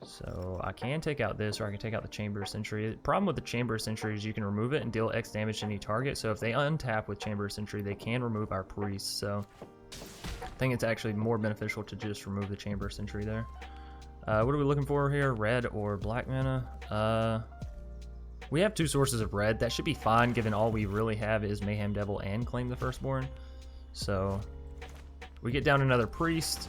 So I can take out this, or I can take out the Chamber of Sentry. The problem with the Chamber of Sentry is you can remove it and deal X damage to any target. So if they untap with Chamber of Sentry, they can remove our Priest. So I think it's actually more beneficial to just remove the Chamber of Sentry there. What are we looking for here? Red or black mana? We have 2 sources of red. That should be fine, given all we really have is Mayhem Devil and Claim the Firstborn. So we get down another Priest.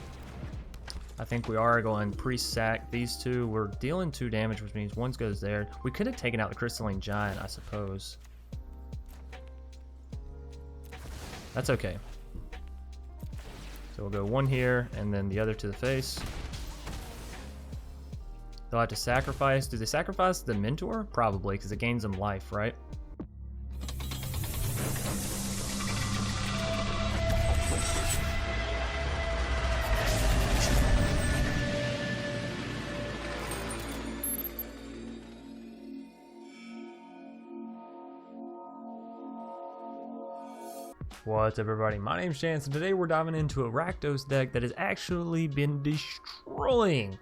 I think we are going Priest Sack. These 2, we're dealing 2 damage, which means 1 goes there. We could have taken out the Crystalline Giant, I suppose. That's okay. So we'll go 1 here, and then the other to the face. They'll have to sacrifice. Do they sacrifice the Mentor? Probably, because it gains them life, right? What's up, everybody? My name's Chance, and today we're diving into a Rakdos deck that has actually been destroying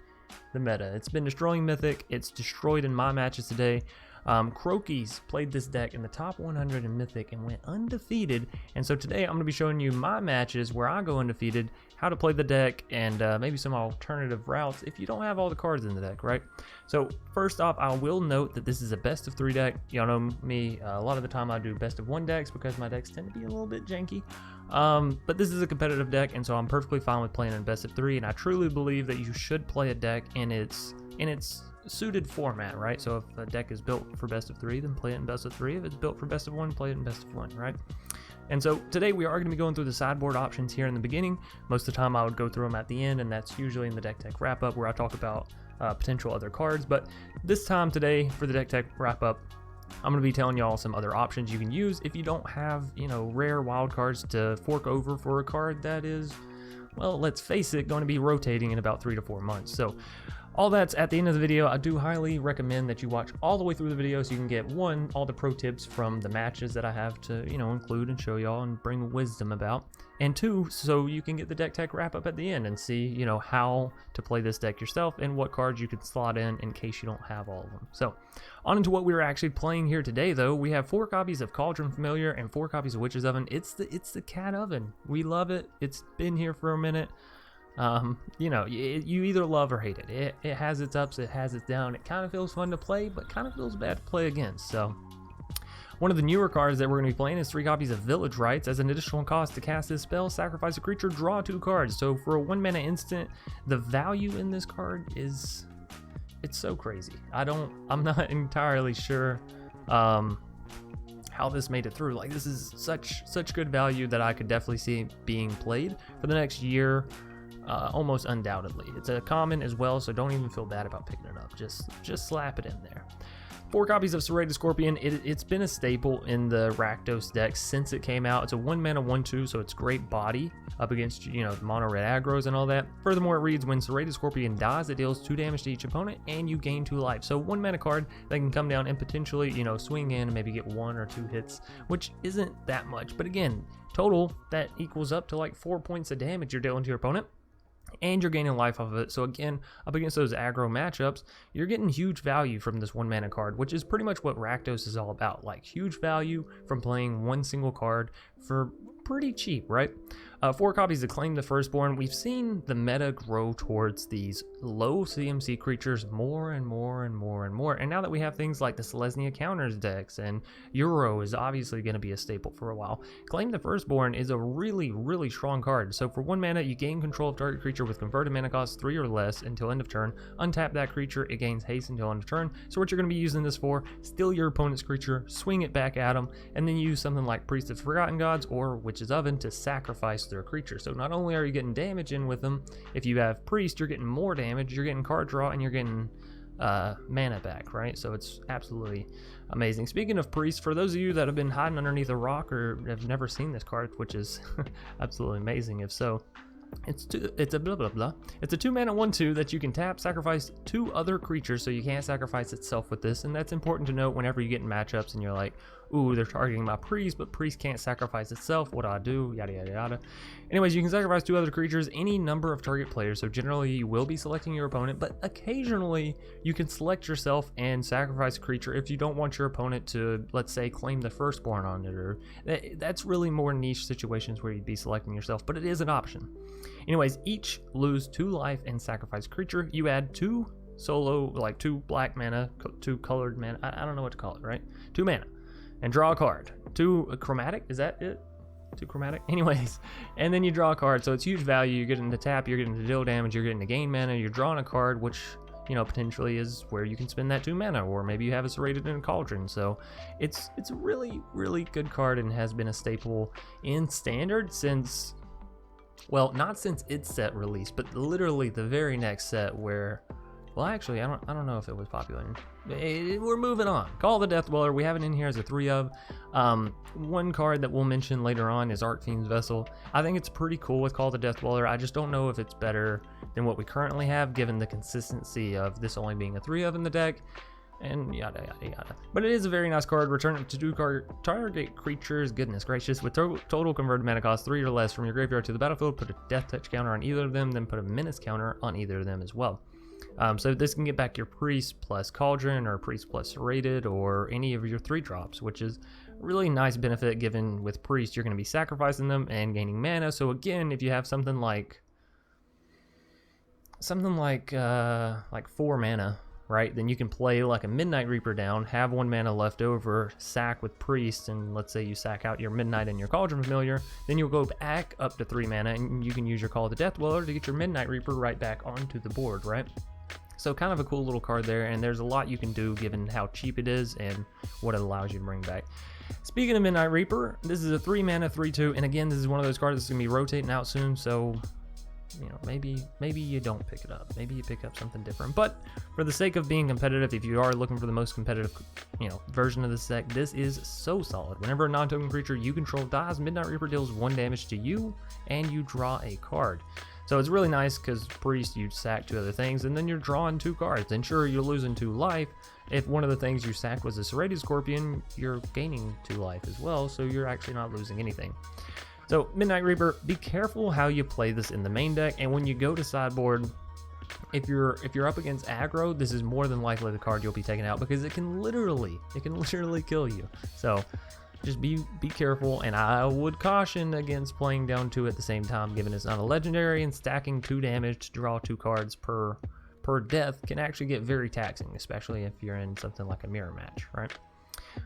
the meta. It's been destroying Mythic. It's destroyed in my matches today. Crokeyz played this deck in the top 100 in Mythic and went undefeated. And so today I'm going to be showing you my matches where I go undefeated, how to play the deck, and maybe some alternative routes if you don't have all the cards in the deck, right? So first off, I will note that this is a best of 3 deck. Y'all know me, a lot of the time I do best of 1 decks because my decks tend to be a little bit janky. But this is a competitive deck, and so I'm perfectly fine with playing in best of 3, and I truly believe that you should play a deck in its suited format, right? So if a deck is built for best of 3, then play it in best of 3. If it's built for best of 1, play it in best of 1, right? And so today we are going to be going through the sideboard options here in the beginning. Most of the time I would go through them at the end, and that's usually in the deck tech wrap up where I talk about potential other cards. But this time today for the deck tech wrap up, I'm going to be telling y'all some other options you can use if you don't have, you know, rare wild cards to fork over for a card that is, well, let's face it, going to be rotating in about 3 to 4 months. So all that's at the end of the video. I do highly recommend that you watch all the way through the video so you can get, 1, all the pro tips from the matches that I have to, you know, include and show y'all and bring wisdom about, and 2, so you can get the deck tech wrap up at the end and see, you know, how to play this deck yourself and what cards you could slot in case you don't have all of them. So on into what we're actually playing here today, though. We have 4 copies of Cauldron Familiar and 4 copies of Witch's Oven. It's the cat oven. We love it. It's been here for a minute. You know, you either love or hate it. It has its ups, it has its downs. It kind of feels fun to play, but kind of feels bad to play against. So one of the newer cards that we're going to be playing is 3 copies of Village Rites. As an additional cost to cast this spell, sacrifice a creature, draw 2 cards. So for a 1 mana instant, the value in this card is, it's so crazy. I'm not entirely sure how this made it through. Like, this is such good value that I could definitely see being played for the next year. Almost undoubtedly. It's a common as well, so don't even feel bad about picking it up. Just slap it in there. 4 copies of Serrated Scorpion. It's been a staple in the Rakdos deck since it came out. It's a 1 mana 1/2, so it's great body up against, you know, mono red aggros and all that. Furthermore, it reads, when Serrated Scorpion dies, it deals 2 damage to each opponent and you gain 2 life. So 1 mana card that can come down and potentially, you know, swing in and maybe get 1 or 2 hits, which isn't that much. But again, total that equals up to like 4 points of damage you're dealing to your opponent, and you're gaining life off of it. So again, up against those aggro matchups, you're getting huge value from this 1 mana card, which is pretty much what Rakdos is all about. Like, huge value from playing 1 single card for pretty cheap, right? 4 copies of Claim the Firstborn. We've seen the meta grow towards these low CMC creatures more and more and more and more. And now that we have things like the Selesnya counters decks, and Euro is obviously going to be a staple for a while, Claim the Firstborn is a really, really strong card. So for 1 mana, you gain control of target creature with converted mana cost 3 or less until end of turn. Untap that creature, it gains haste until end of turn. So what you're going to be using this for, steal your opponent's creature, swing it back at them, and then use something like Priest of Forgotten Gods or Witch's Oven to sacrifice their creature. So not only are you getting damage in with them, if you have Priest, you're getting more damage, you're getting card draw, and you're getting mana back, right? So it's absolutely amazing. Speaking of Priest, for those of you that have been hiding underneath a rock or have never seen this card, which is absolutely amazing if so, it's a blah blah blah. It's a 2 mana 1/2 that you can tap, sacrifice 2 other creatures, so you can't sacrifice itself with this, and that's important to note whenever you get in matchups and you're like, ooh, they're targeting my priest, but priest can't sacrifice itself. What do I do? Yada, yada, yada. Anyways, you can sacrifice 2 other creatures, any number of target players. So generally you will be selecting your opponent, but occasionally you can select yourself and sacrifice a creature if you don't want your opponent to, let's say, claim the Firstborn on it, or that's really more niche situations where you'd be selecting yourself, but it is an option. Anyways, each lose 2 life and sacrifice a creature. You add 2 solo, like 2 black mana, 2 colored mana, I don't know what to call it, right? 2 mana, and draw a card. 2 chromatic, is that it? 2 chromatic? Anyways, and then you draw a card, so it's huge value. You're getting to tap, you're getting to deal damage, you're getting to gain mana, you're drawing a card, which, you know, potentially is where you can spend that 2 mana, or maybe you have it serrated in a cauldron. So it's a really, really good card and has been a staple in Standard since, well, not since its set release, but literally the very next set where, well, actually, I don't know if it was popular. We're moving on. Call the Death Dweller. We have it in here as a 3 of. One card that we'll mention later on is Arcfiend's Vessel. I think it's pretty cool with Call the Death Dweller. I just don't know if it's better than what we currently have, given the consistency of this only being a 3 of in the deck, and yada, yada, yada. But it is a very nice card. Return it to 2 target creatures, goodness gracious, with total converted mana cost 3 or less from your graveyard to the battlefield. Put a Death Touch counter on either of them, then put a Menace counter on either of them as well. So this can get back your priest plus cauldron, or priest plus serrated, or any of your 3 drops, which is a really nice benefit, given with priest you're going to be sacrificing them and gaining mana. So again, if you have something like 4 mana, right, then you can play like a Midnight Reaper down, have 1 mana left over, sack with priest, and let's say you sack out your Midnight and your Cauldron Familiar, then you'll go back up to 3 mana and you can use your Call of the Death Dweller to get your Midnight Reaper right back onto the board, right? So kind of a cool little card there, and there's a lot you can do given how cheap it is and what it allows you to bring back. Speaking of Midnight Reaper, this is a 3 mana 3/2, and again, this is one of those cards that's going to be rotating out soon, so you know, maybe you don't pick it up. Maybe you pick up something different. But for the sake of being competitive, if you are looking for the most competitive, you know, version of this deck, this is so solid. Whenever a non-token creature you control dies, Midnight Reaper deals 1 damage to you, and you draw a card. So it's really nice because priest, you sack 2 other things, and then you're drawing 2 cards. And sure, you're losing 2 life. If one of the things you sacked was a Serrated Scorpion, you're gaining 2 life as well, so you're actually not losing anything. So Midnight Reaper, be careful how you play this in the main deck, and when you go to sideboard, if you're up against aggro, this is more than likely the card you'll be taking out, because it can literally kill you. So just be careful, and I would caution against playing down 2 at the same time, given it's not a legendary, and stacking 2 damage to draw 2 cards per death can actually get very taxing, especially if you're in something like a mirror match, right?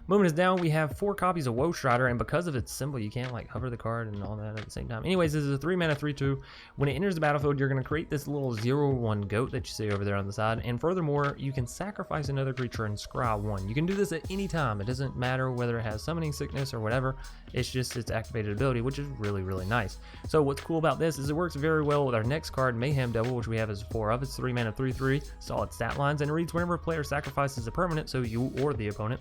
Moving us down, we have 4 copies of Woe Strider, and because of its symbol, you can't like hover the card and all that at the same time. Anyways, this is a 3 mana 3/2. When it enters the battlefield, you're going to create this little 0/1 goat that you see over there on the side, and furthermore, you can sacrifice another creature and scry 1. You can do this at any time. It doesn't matter whether it has summoning sickness or whatever. It's just its activated ability, which is really, really nice. So what's cool about this is it works very well with our next card, Mayhem Devil, which we have as 4 of. It's 3 mana 3/3, solid stat lines, and it reads whenever a player sacrifices a permanent, so you or the opponent,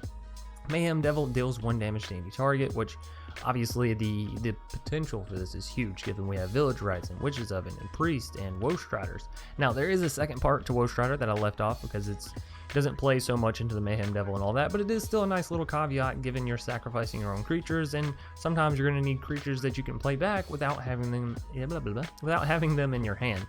Mayhem Devil deals 1 damage to any target, which obviously the potential for this is huge, given we have Village Rites and Witch's Oven and Priest and Woe Striders. Now, there is a second part to Woe Strider that I left off because it doesn't play so much into the Mayhem Devil and all that, but it is still a nice little caveat, given you're sacrificing your own creatures, and sometimes you're going to need creatures that you can play back without having them in your hand.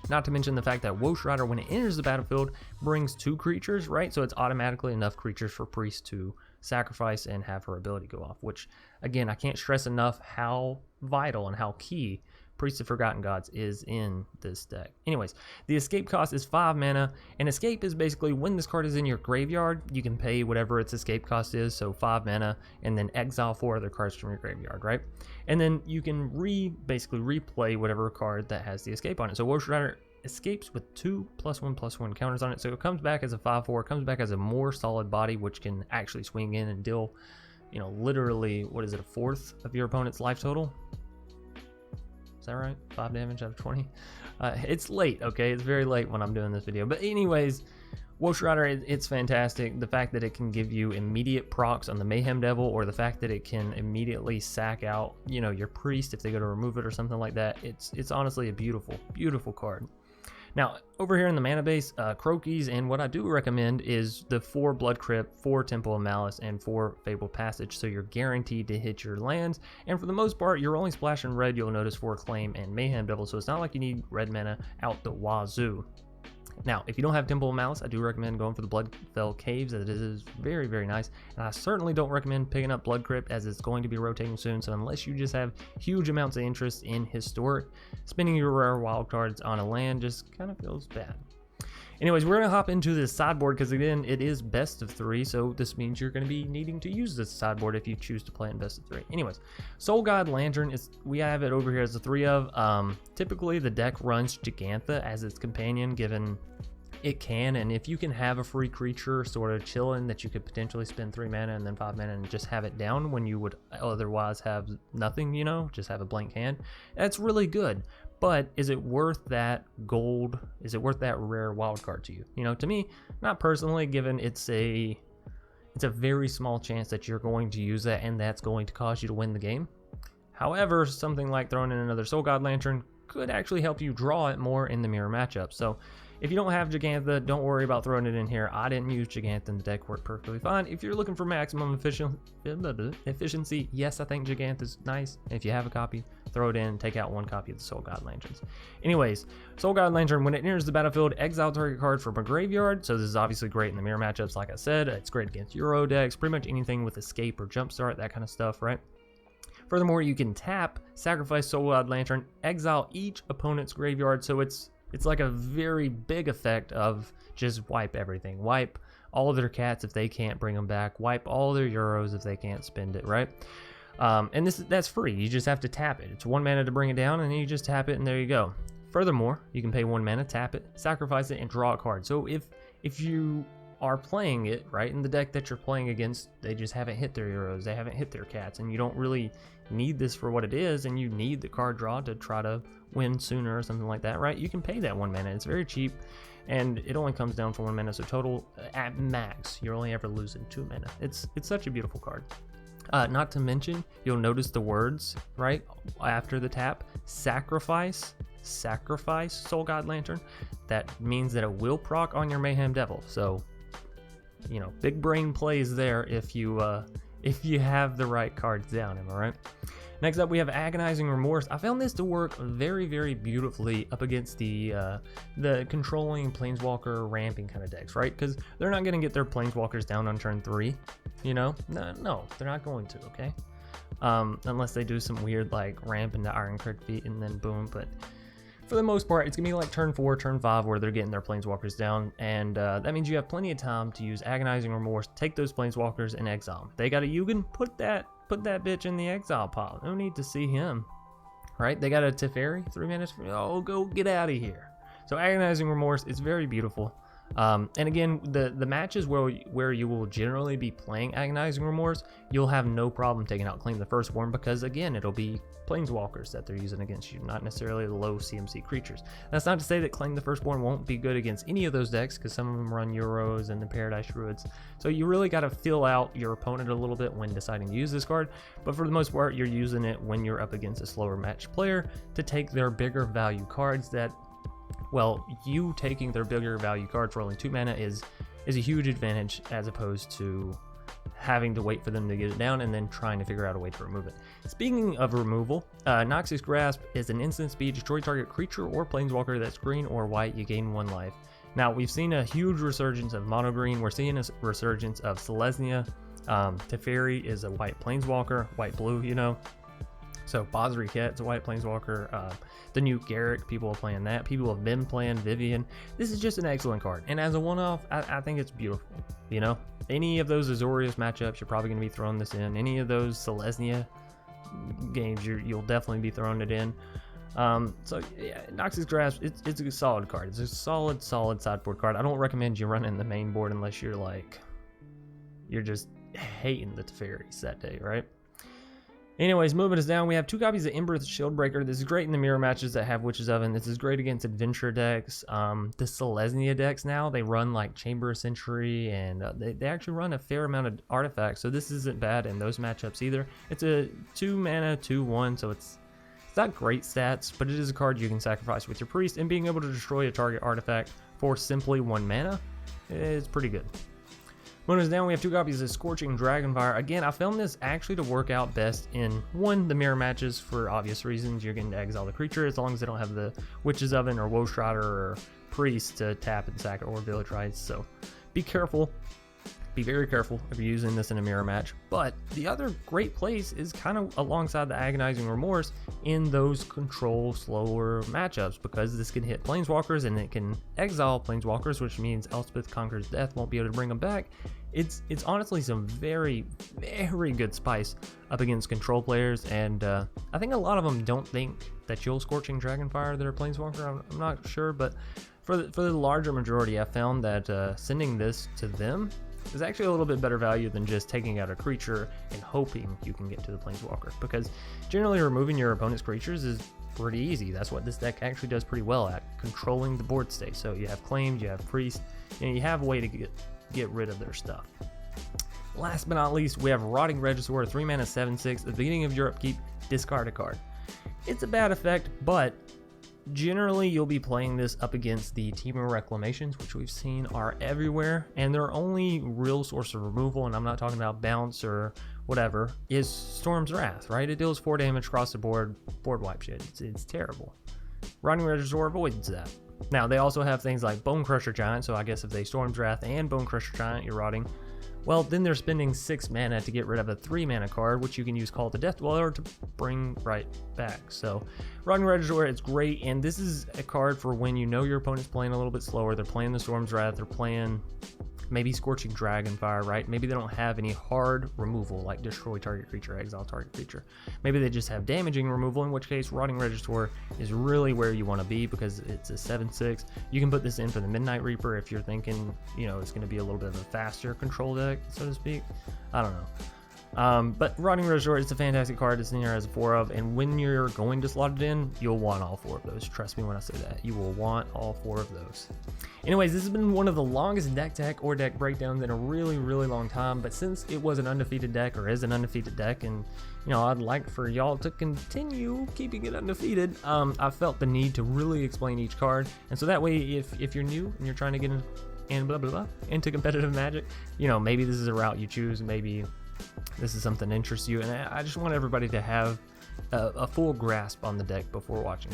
Not to mention the fact that Woe Strider, when it enters the battlefield, brings 2 creatures, right? So it's automatically enough creatures for Priest to sacrifice and have her ability go off, which, again, I can't stress enough how vital and how key Priest of Forgotten Gods is in this deck. Anyways, the escape cost is 5 mana, and escape is basically when this card is in your graveyard, you can pay whatever its escape cost is, so 5 mana, and then exile 4 other cards from your graveyard, right? And then you can basically replay whatever card that has the escape on it. So Woe Strider escapes with 2 +1/+1 counters on it, so it comes back as a 5/4, comes back as a more solid body, which can actually swing in and deal, you know, literally, what is it, 1/4 of your opponent's life total? Is that right? 5 damage out of 20? It's late, okay? It's very late when I'm doing this video. But anyways, Woe Strider, it's fantastic. The fact that it can give you immediate procs on the Mayhem Devil, or the fact that it can immediately sack out, you know, your Priest if they go to remove it or something like that. It's honestly a beautiful, beautiful card. Now, over here in the mana base, Crokeyz, and what I do recommend is the 4 Blood Crypt, 4 Temple of Malice, and 4 Fabled Passage, so you're guaranteed to hit your lands, and for the most part, you're only splashing red, you'll notice, for Claim and Mayhem Devil, so it's not like you need red mana out the wazoo. Now, if you don't have Temple of Malice, I do recommend going for the Bloodfell Caves, as it is very, very nice. And I certainly don't recommend picking up Blood Crypt, as it's going to be rotating soon. So unless you just have huge amounts of interest in Historic, spending your rare wildcards on a land just kind of feels bad. Anyways, we're going to hop into this sideboard because, again, it is best of 3, so this means you're going to be needing to use this sideboard if you choose to play in best of 3. Anyways, Soul God Lantern, we have it over here as a 3 of. Typically, the deck runs Gigantha as its companion, given it can, and if you can have a free creature sort of chilling that you could potentially spend 3 mana and then 5 mana and just have it down when you would otherwise have nothing, you know, just have a blank hand, that's really good. But is it worth that gold? Is it worth that rare wild card to you? You know, to me, not personally, given it's a very small chance that you're going to use that and that's going to cause you to win the game. However, something like throwing in another Soul God Lantern could actually help you draw it more in the mirror matchup. So if you don't have Gigantha, don't worry about throwing it in here. I didn't use Gigantha and the deck worked perfectly fine. If you're looking for maximum efficiency, yes, I think Gigantha is nice. If you have a copy, throw it in, take out 1 copy of the Soul God Lanterns. Anyways, Soul God Lantern, when it enters the battlefield, exile target card from a graveyard. So this is obviously great in the mirror matchups, like I said. It's great against Euro decks, pretty much anything with escape or jumpstart, that kind of stuff, right? Furthermore, you can tap, sacrifice Soul God Lantern, exile each opponent's graveyard, so it's like a very big effect of just wipe everything. Wipe all of their cats if they can't bring them back. Wipe all their euros if they can't spend it, right? And that's free. You just have to tap it. It's 1 mana to bring it down, and then you just tap it, and there you go. Furthermore, you can pay 1 mana, tap it, sacrifice it, and draw a card. So if you are playing it, right, in the deck that you're playing against, they just haven't hit their euros, they haven't hit their cats, and you don't really need this for what it is, and you need the card draw to try to win sooner or something like that, right? You can pay that 1 mana. It's very cheap, and it only comes down for 1 mana, so total at max you're only ever losing 2 mana. It's such a beautiful card. Not to mention, you'll notice the words right after the tap: sacrifice Soul God Lantern. That means that it will proc on your Mayhem Devil, so you know, big brain plays there if you have the right cards down, am I right? Next up, we have Agonizing Remorse. I found this to work very, very beautifully up against the controlling Planeswalker ramping kind of decks, right? Because they're not going to get their Planeswalkers down on turn 3, you know? No, they're not going to, okay? Unless they do some weird, like, ramp into Ironclad Feet and then boom, but for the most part, it's going to be like turn 4, turn 5 where they're getting their Planeswalkers down, and that means you have plenty of time to use Agonizing Remorse, take those Planeswalkers, and exile them. They got a Yugen, put that bitch in the exile pile. No need to see him, right? They got a Teferi, 3 minutes. Oh, go get out of here. So Agonizing Remorse is very beautiful. And again, the matches where you will generally be playing Agonizing Remorse, you'll have no problem taking out Claim the Firstborn, because again, it'll be Planeswalkers that they're using against you, not necessarily the low CMC creatures. That's not to say that Claim the Firstborn won't be good against any of those decks, because some of them run Euros and the Paradise Druids. So you really got to feel out your opponent a little bit when deciding to use this card, but for the most part, you're using it when you're up against a slower match player to take their bigger value cards that, well, you taking their bigger value card for only 2 mana is a huge advantage, as opposed to having to wait for them to get it down and then trying to figure out a way to remove it. Speaking of removal, Noxus Grasp is an instant speed, destroy target creature or planeswalker that's green or white, you gain 1 life. Now, we've seen a huge resurgence of mono green, we're seeing a resurgence of Selesnya. Teferi is a white planeswalker, white blue, you know. So Basri Ket's a white planeswalker. The new Garrick, people are playing that. People have been playing Vivian. This is just an excellent card. And as a one-off, I think it's beautiful. You know, any of those Azorius matchups, you're probably going to be throwing this in. Any of those Selesnya games, you'll definitely be throwing it in. So yeah, Noxus Grasp, it's a solid card. It's a solid sideboard card. I don't recommend you run in the main board unless you're just hating the Teferis that day, right? Anyways, moving us down, we have 2 copies of Embereth Shieldbreaker. This is great in the mirror matches that have Witch's Oven. This is great against adventure decks. The Selesnya decks now, they run like Chamber of Century, and they actually run a fair amount of artifacts, so this isn't bad in those matchups either. It's a 2 mana, 2/1, so it's It's not great stats, but it is a card you can sacrifice with your priest, and being able to destroy a target artifact for simply 1 mana is pretty good. Bonus down, we have 2 copies of Scorching Dragonfire. Again, I found this actually to work out best in, 1, the mirror matches for obvious reasons. You're getting to exile the creature as long as they don't have the Witch's Oven or Woe Strider or Priest to tap and sack it, or Village Rites. So be careful. Be very careful if you're using this in a mirror match. But the other great place is kind of alongside the Agonizing Remorse in those control slower matchups, because this can hit Planeswalkers and it can exile Planeswalkers, which means Elspeth Conquers Death won't be able to bring them back. It's honestly some very, very good spice up against control players, and I think a lot of them don't think that you'll Scorching Dragonfire their Planeswalker. I'm not sure, but for the larger majority, I found that sending this to them is actually a little bit better value than just taking out a creature and hoping you can get to the Planeswalker, because generally removing your opponent's creatures is pretty easy. That's what this deck actually does pretty well at, controlling the board state. So you have Claimed, you have Priest, and you have a way to get rid of their stuff. Last but not least, we have Rotting Regisaur, 3 mana 7/6. At the beginning of your upkeep, discard a card. It's a bad effect, but generally you'll be playing this up against the Team of Reclamations, which we've seen are everywhere, and their only real source of removal, and I'm not talking about bounce or whatever, is Storm's Wrath, right? It deals 4 damage across the board wipe shit. It's terrible. Rotting Regisaur avoids that. Now, they also have things like Bone Crusher Giant, so I guess if they Storm's Wrath and Bone Crusher Giant, you're rotting. Well, then they're spending 6 mana to get rid of a 3 mana card, which you can use Call to Death Dweller to bring right back. So, Rotting Regisaur, it's great, and this is a card for when you know your opponent's playing a little bit slower. They're playing the Storm's Wrath, they're playing maybe Scorching Dragonfire, right? Maybe they don't have any hard removal, like destroy target creature, exile target creature. Maybe they just have damaging removal, in which case Rotting Regisaur is really where you want to be, because it's a 7/6. You can put this in for the Midnight Reaper if you're thinking, you know, it's going to be a little bit of a faster control deck, so to speak. I don't know. But Rotting Regisaur is a fantastic card. It's in here as a 4 of, and when you're going to slot it in, you'll want all 4 of those. Trust me when I say that. You will want all 4 of those. Anyways, this has been one of the longest deck tech or deck breakdowns in a really, really long time, but since it was an undefeated deck, or is an undefeated deck, and you know, I'd like for y'all to continue keeping it undefeated, I felt the need to really explain each card, and so that way, if you're new and you're trying to get into competitive Magic, you know, maybe this is a route you choose, maybe this is something that interests you, and I just want everybody to have a full grasp on the deck before watching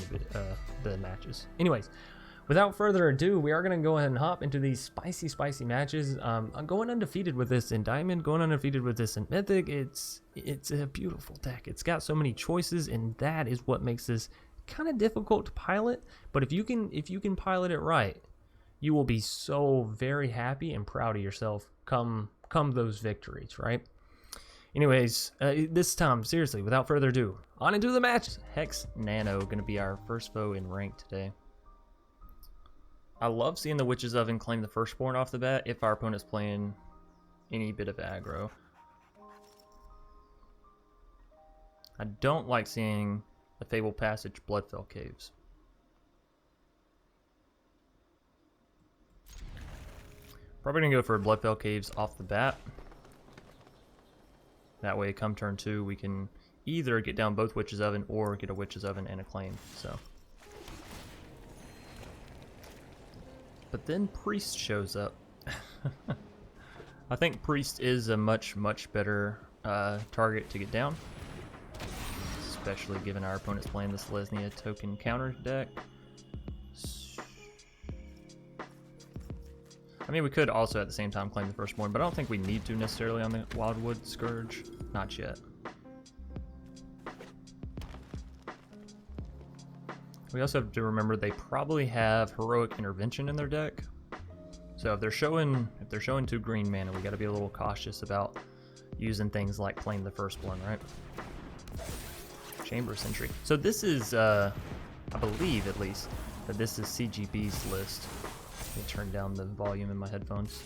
the matches. Anyways, without further ado, we are going to go ahead and hop into these spicy matches. I'm going undefeated with this in Diamond, going undefeated with this in Mythic. It's a beautiful deck. It's got so many choices, and that is what makes this kind of difficult to pilot. But if you can pilot it right, you will be so very happy and proud of yourself come those victories, right? Anyways, this time, seriously, without further ado, on into the match. Hex Nano going to be our first foe in rank today. I love seeing the Witch's Oven claim the Firstborn off the bat if our opponent's playing any bit of aggro. I don't like seeing the Fabled Passage Bloodfell Caves. Probably going to go for Bloodfell Caves off the bat. That way, come turn 2, we can either get down both Witch's Oven or get a Witch's Oven and a Claim. So, but then Priest shows up. I think Priest is a much better target to get down, especially given our opponent's playing the Selesnya token counter deck. I mean, we could also at the same time claim the Firstborn, but I don't think we need to necessarily on the Wildwood Scourge. Not yet. We also have to remember they probably have Heroic Intervention in their deck. So if they're showing 2 green mana, we got to be a little cautious about using things like Claim the Firstborn, right? Chamber Sentry. So this is, I believe at least, that this is CGB's list. Let me turn down the volume in my headphones.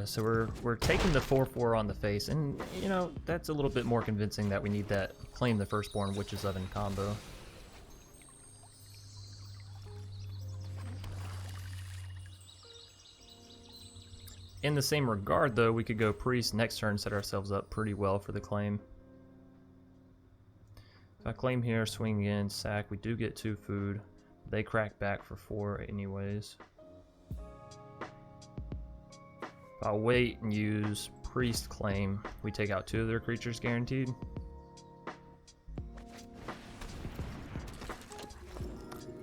So we're taking the 4/4 on the face, and you know, that's a little bit more convincing that we need that Claim the Firstborn Witch's Oven combo. In the same regard, though, we could go Priest next turn, set ourselves up pretty well for the Claim. If I claim here, swing in, sack, we do get 2 food. They crack back for 4 anyways. If I wait and use priest claim, we take out 2 of their creatures guaranteed.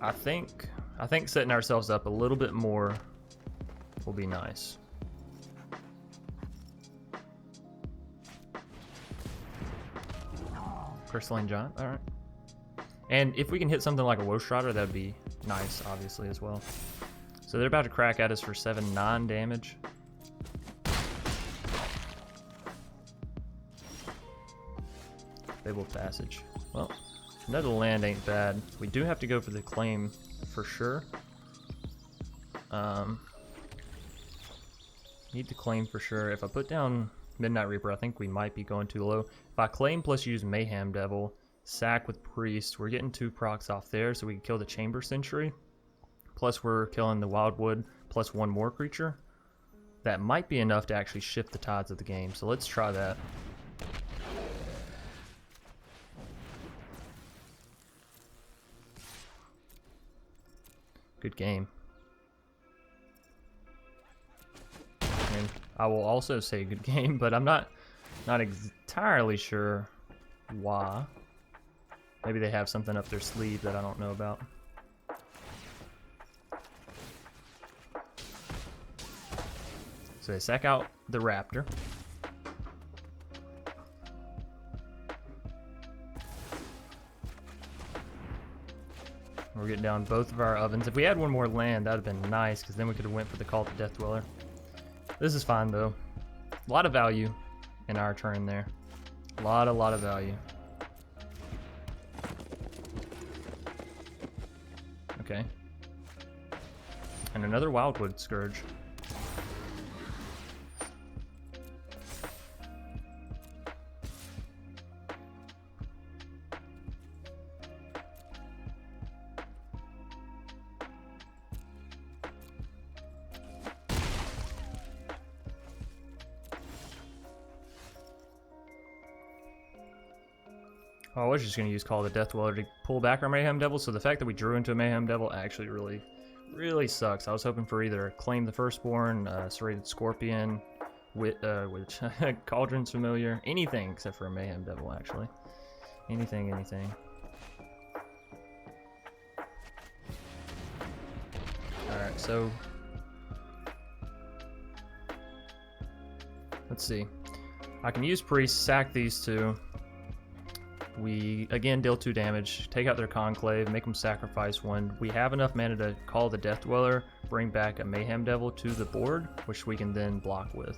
I think setting ourselves up a little bit more will be nice. Crystalline Giant, alright. And if we can hit something like a Woe Strider, that'd be nice, obviously, as well. So they're about to crack at us for 7-9 damage. Fabled Passage. Well, another land ain't bad. We do have to go for the claim for sure. Need to claim for sure. If I put down Midnight Reaper, I think we might be going too low. If I claim plus use Mayhem Devil, sack with Priest, we're getting 2 procs off there, so we can kill the Chamber Sentry. Plus we're killing the Wildwood, plus 1 more creature. That might be enough to actually shift the tides of the game, so let's try that. Good game. I mean, I will also say good game, but I'm not entirely sure why. Maybe they have something up their sleeve that I don't know about. So they sack out the Raptor. We're getting down both of our ovens. If we had 1 more land, that would have been nice, because then we could have went for the Call to Death Dweller. This is fine, though. A lot of value in our turn there. A lot of value. Okay. And another Wildwood Scourge. Oh, I was just going to use Call the Death Dweller to pull back our Mayhem Devil, so the fact that we drew into a Mayhem Devil actually really sucks. I was hoping for either Claim the Firstborn, Serrated Scorpion, which Cauldron's Familiar, anything except for a Mayhem Devil, actually. Anything. Alright, so let's see. I can use Priest, sack these 2. We, again, deal 2 damage, take out their Conclave, make them sacrifice 1. We have enough mana to call the Death Dweller, bring back a Mayhem Devil to the board, which we can then block with.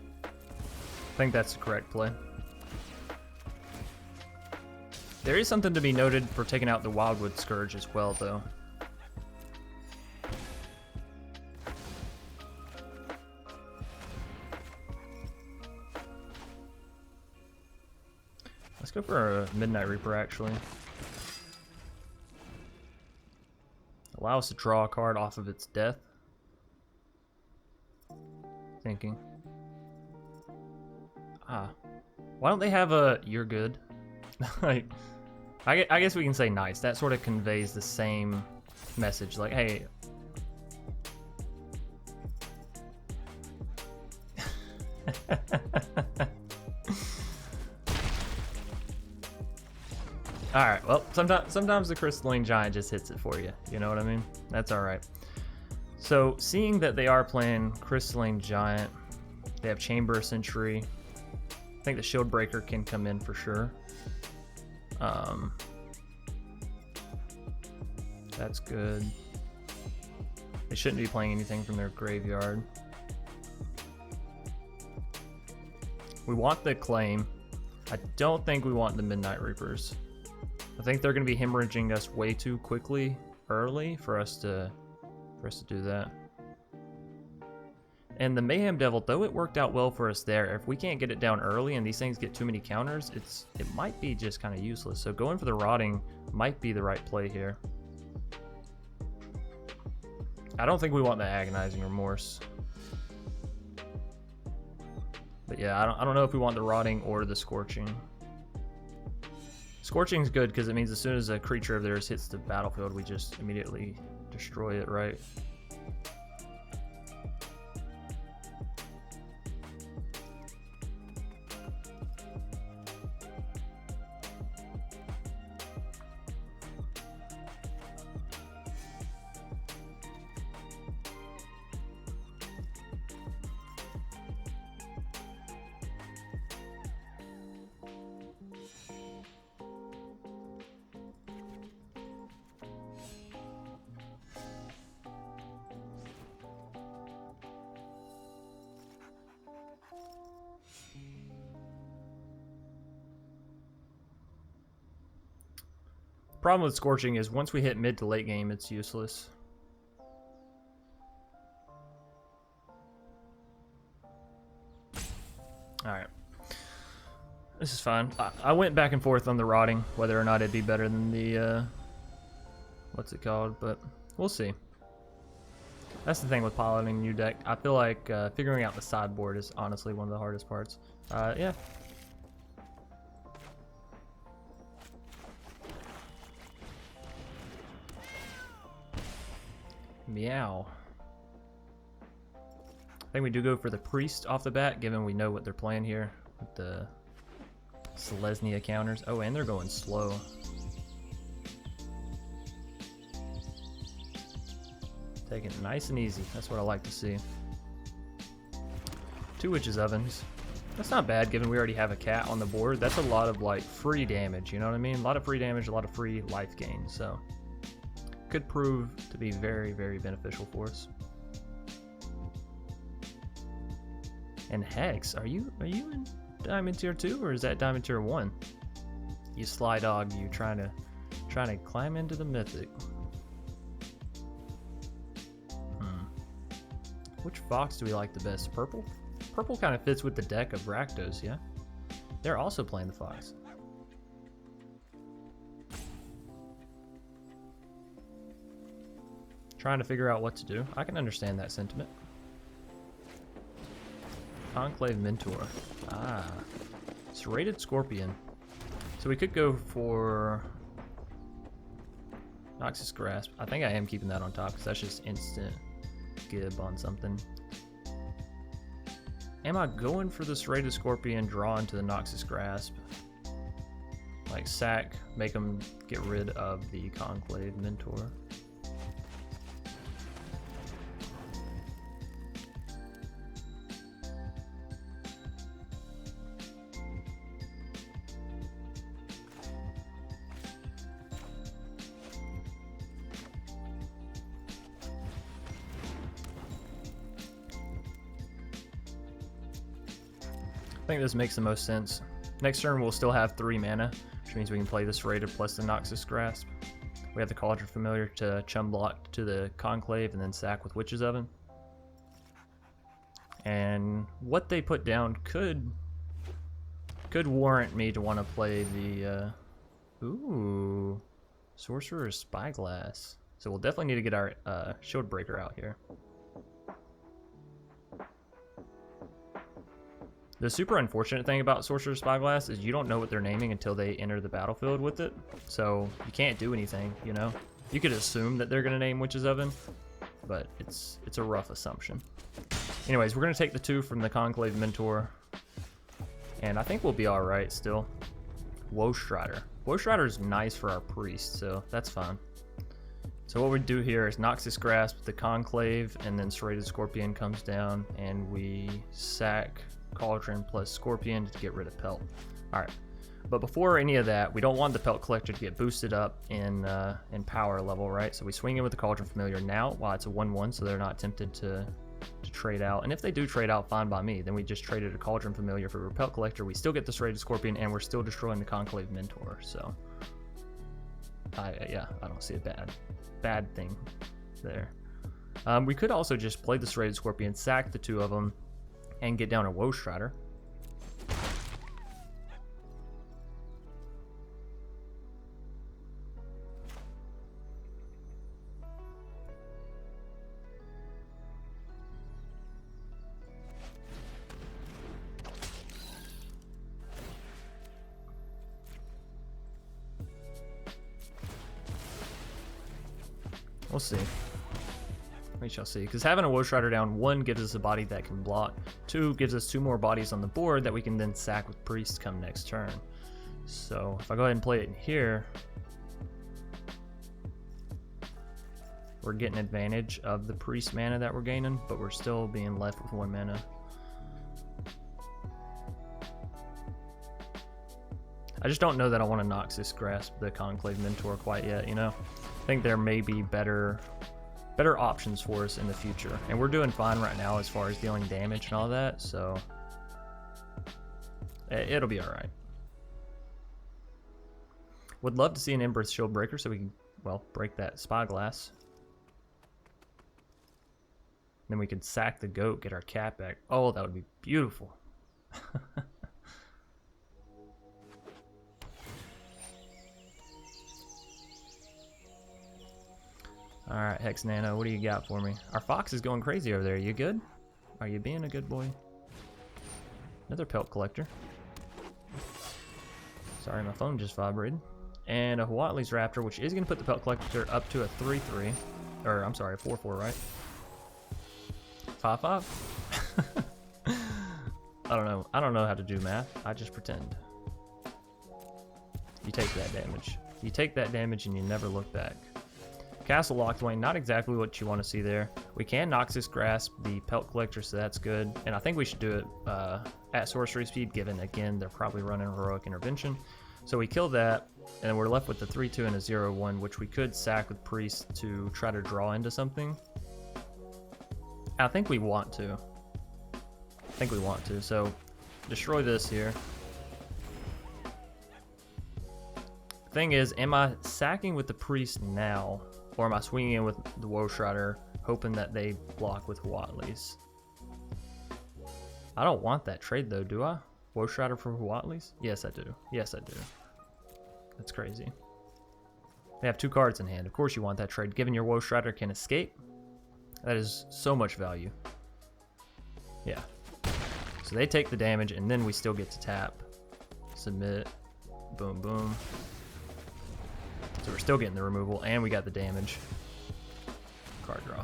I think that's the correct play. There is something to be noted for taking out the Wildwood Scourge as well, though. Let's go for a Midnight Reaper, actually. Allow us to draw a card off of its death. Thinking. Why don't they have a "you're good"? Like, I guess we can say nice. That sort of conveys the same message. Like, hey. Alright, well, sometimes the Crystalline Giant just hits it for you. You know what I mean? That's alright. So, seeing that they are playing Crystalline Giant, they have Chamber Sentry. I think the Shield Breaker can come in for sure. That's good. They shouldn't be playing anything from their graveyard. We want the Claim. I don't think we want the Midnight Reapers. I think they're going to be hemorrhaging us way too quickly early for us to do that. And the Mayhem Devil, though it worked out well for us there, if we can't get it down early and these things get too many counters, it might be just kind of useless. So going for the Rotting might be the right play here. I don't think we want the Agonizing Remorse. But yeah, I don't know if we want the Rotting or the Scorching. Scorching's good because it means as soon as a creature of theirs hits the battlefield, we just immediately destroy it, right? Problem with Scorching is once we hit mid to late game, it's useless. Alright. This is fine. I went back and forth on the Rotting, whether or not it'd be better than the, what's it called, but we'll see. That's the thing with piloting a new deck. I feel like figuring out the sideboard is honestly one of the hardest parts. Yeah. Meow. I think we do go for the Priest off the bat, given we know what they're playing here with the Selesnya counters. Oh, and they're going slow. Taking it nice and easy. That's what I like to see. 2 Witch's Ovens. That's not bad, given we already have a cat on the board. That's a lot of, like, free damage, you know what I mean? A lot of free damage, a lot of free life gain, so... could prove to be very, very beneficial for us. And Hex, are you in Diamond Tier 2 or is that Diamond Tier 1? You sly dog, you trying to climb into the Mythic. Which Fox do we like the best? Purple? Purple kind of fits with the deck of Rakdos, yeah? They're also playing the Fox. Trying to figure out what to do. I can understand that sentiment. Conclave Mentor. Ah. Serrated Scorpion. So we could go for Noxus Grasp. I think I am keeping that on top because that's just instant gib on something. Am I going for the Serrated Scorpion, draw into the Noxus Grasp? Like sack, make them get rid of the Conclave Mentor. I think this makes the most sense. Next turn we'll still have 3 mana, which means we can play this Serrated plus the Noxus Grasp. We have the Cauldron Familiar to chum block to the Conclave and then sack with Witch's Oven. And what they put down could warrant me to want to play the ooh, Sorcerer's Spyglass. So we'll definitely need to get our Shield Breaker out here. The super unfortunate thing about Sorcerer's Spyglass is you don't know what they're naming until they enter the battlefield with it. So you can't do anything, you know? You could assume that they're going to name Witch's Oven, but it's a rough assumption. Anyways, we're going to take the 2 from the Conclave Mentor, and I think we'll be alright still. Woe Strider. Woe Strider is nice for our Priest, so that's fine. So what we do here is Noxus Grasp, the Conclave, and then Serrated Scorpion comes down, and we sack Cauldron plus Scorpion to get rid of Pelt. Alright, but before any of that, we don't want the Pelt Collector to get boosted up in power level, right? So we swing in with the Cauldron Familiar now while it's a 1-1, so they're not tempted to trade out. And if they do trade out, fine by me. Then we just traded a Cauldron Familiar for a Pelt Collector. We still get the Serrated Scorpion, and we're still destroying the Conclave Mentor. So, yeah, I don't see a bad thing there. We could also just play the Serrated Scorpion, sack the 2 of them, and get down a Woe Strider. We'll see. We shall see. Because having a Woe Strider down, 1 gives us a body that can block. 2 gives us 2 more bodies on the board that we can then sack with Priest come next turn. So if I go ahead and play it in here, we're getting advantage of the Priest mana that we're gaining, but we're still being left with 1 mana. I just don't know that I want to Noxus Grasp the Conclave Mentor quite yet, you know? I think there may be better options for us in the future. And we're doing fine right now as far as dealing damage and all that, so it'll be alright. Would love to see an Embrace Shield Breaker so we can, well, break that Spyglass. Then we could sack the goat, get our cat back. Oh, that would be beautiful. Alright, Hex Nano, what do you got for me? Our fox is going crazy over there. You good? Are you being a good boy? Another Pelt Collector. Sorry, my phone just vibrated. And a Huatli's Raptor, which is going to put the Pelt Collector up to a 3-3. Or, I'm sorry, a 4-4, right? 5-5? I don't know. I don't know how to do math. I just pretend. You take that damage. You take that damage and you never look back. Castle Locthwain, not exactly what you want to see there. We can Noxus Grasp the Pelt Collector, so that's good. And I think we should do it at sorcery speed, given, again, they're probably running Heroic Intervention. So we kill that, and we're left with the 3-2 and a 0-1, which we could sack with Priest to try to draw into something. I think we want to. So destroy this here. Thing is, am I sacking with the Priest now? Or am I swinging in with the Woe Strider, hoping that they block with Huatli's? I don't want that trade though, do I? Woe Strider for Huatli's? Yes, I do. Yes, I do. That's crazy. They have 2 cards in hand. Of course you want that trade. Given your Woe Strider can escape, that is so much value. Yeah. So they take the damage, and then we still get to tap. Submit. Boom, boom. So we're still getting the removal, and we got the damage. Card draw.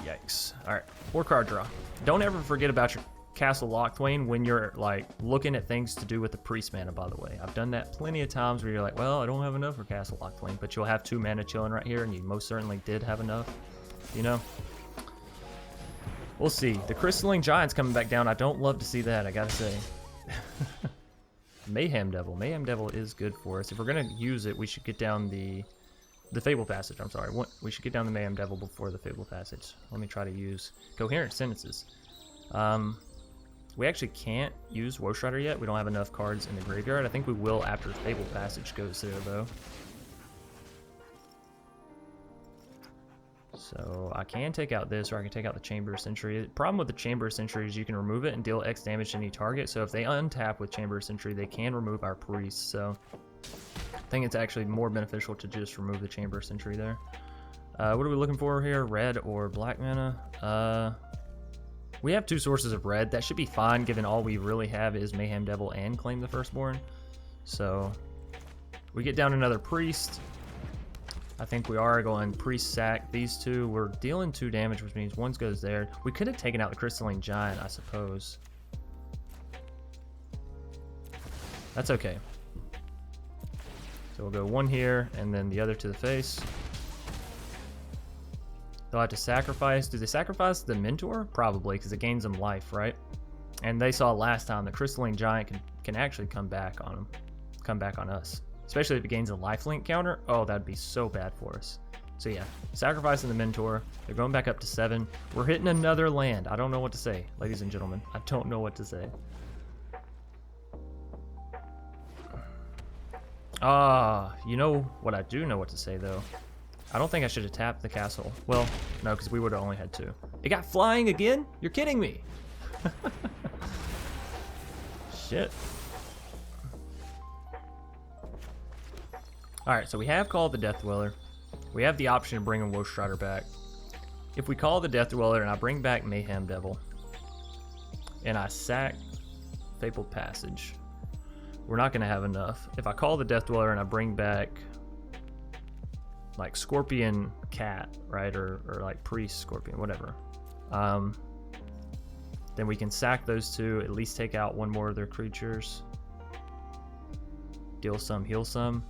Yikes. Alright, 4 card draw. Don't ever forget about your Castle Locthwain when you're like looking at things to do with the Priest mana, by the way. I've done that plenty of times where you're like, well, I don't have enough for Castle Locthwain, but you'll have 2 mana chilling right here, and you most certainly did have enough, you know? We'll see. The Crystalline Giant's coming back down. I don't love to see that, I gotta say. Mayhem Devil. Mayhem Devil is good for us. If we're going to use it, we should get down the Fabled Passage. I'm sorry. We should get down the Mayhem Devil before the Fabled Passage. Let me try to use Coherent Sentences. We actually can't use Woe Strider yet. We don't have enough cards in the graveyard. I think we will after Fabled Passage goes there, though. So I can take out this, or I can take out the Chamber of Sentry. The problem with the Chamber of Sentry is you can remove it and deal X damage to any target. So if they untap with Chamber of Sentry, they can remove our Priest. So I think it's actually more beneficial to just remove the Chamber of Sentry there. What are we looking for here? Red or black mana? We have 2 sources of red. That should be fine, given all we really have is Mayhem Devil and Claim the Firstborn. So we get down another Priest. I think we are going Priest sack these 2. We're dealing 2 damage, which means 1 goes there. We could have taken out the Crystalline Giant, I suppose. That's okay. So we'll go 1 here, and then the other to the face. They'll have to sacrifice. Do they sacrifice the Mentor? Probably, because it gains them life, right? And they saw last time the Crystalline Giant can actually come back on them. Come back on us. Especially if it gains a lifelink counter. Oh, that'd be so bad for us. So yeah, sacrificing the Mentor. They're going back up to 7. We're hitting another land. I don't know what to say, ladies and gentlemen. I don't know what to say. You know what I do know what to say, though. I don't think I should have tapped the castle. Well, no, because we would have only had 2. It got flying again? You're kidding me. Shit. Alright, so we have called the Death Dweller. We have the option of bringing Woe Strider back. If we call the Death Dweller and I bring back Mayhem Devil, and I sack Fabled Passage, we're not going to have enough. If I call the Death Dweller and I bring back like Scorpion Cat, right? Or like Priest Scorpion, whatever. Then we can sack those two, at least take out one more of their creatures. Deal some, heal some.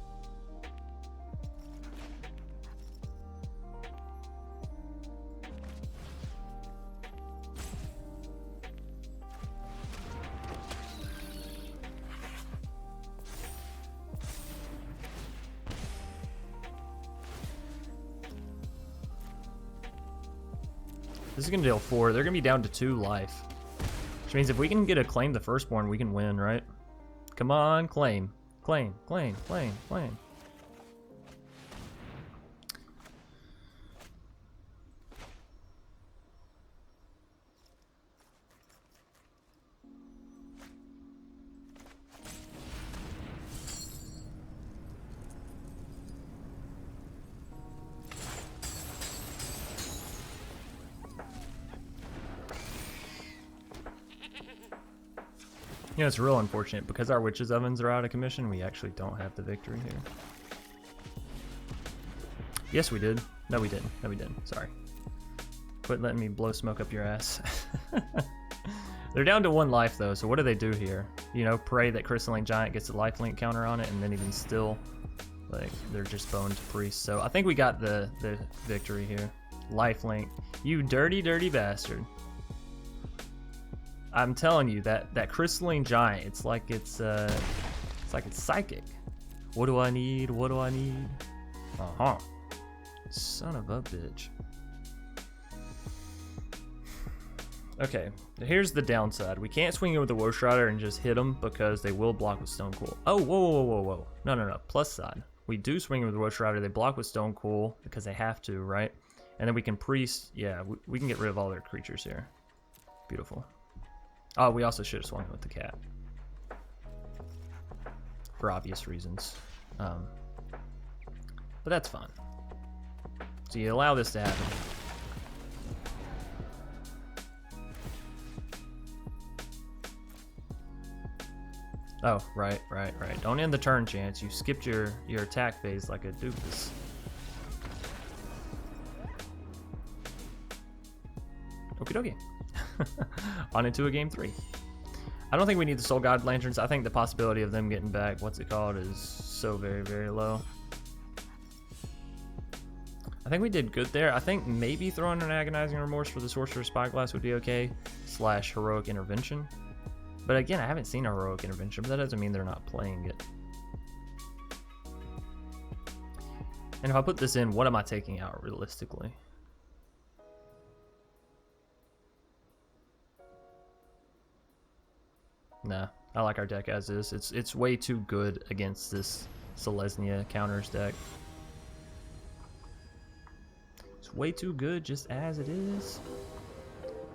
This is going to deal 4. They're going to be down to 2 life. Which means if we can get a Claim the Firstborn, we can win, right? Come on, claim. Claim, claim, claim, claim. You know, it's real unfortunate because our witches ovens are out of commission. We actually don't have the victory here. Yes, we did. No, we didn't. No, we didn't. Sorry. Quit letting me blow smoke up your ass. They're down to 1 life though, so what do they do here? You know, pray that Crystalline Giant gets a lifelink counter on it, and then even still, like, they're just boned to priest. So I think we got the victory here. Lifelink. You dirty, dirty bastard. I'm telling you, that Crystalline Giant, it's like it's psychic. What do I need? What do I need? Uh-huh. Son of a bitch. Okay, here's the downside. We can't swing it with the Wosh Rider and just hit them because they will block with Stone Cool. Oh, whoa, whoa, whoa, whoa. No, no, no. Plus side. We do swing it with the Wosh Rider. They block with Stone Cool because they have to, right? And then we can priest. Yeah, we can get rid of all their creatures here. Beautiful. Oh, we also should have swung it with the cat. For obvious reasons. But that's fine. So you allow this to happen. Oh, right. Don't end the turn, Chance. You skipped your attack phase like a doofus. Okie dokie. On into a game 3. I don't think we need the Soul God Lanterns. I think the possibility of them getting back, what's it called, is so very, very low. I think we did good there. I think maybe throwing an Agonizing Remorse for the Sorcerer's Spyglass would be okay. / Heroic Intervention. But again, I haven't seen a Heroic Intervention, but that doesn't mean they're not playing it. And if I put this in, what am I taking out realistically? Nah, I like our deck as is. It's way too good against this Selesnya counters deck. It's way too good just as it is.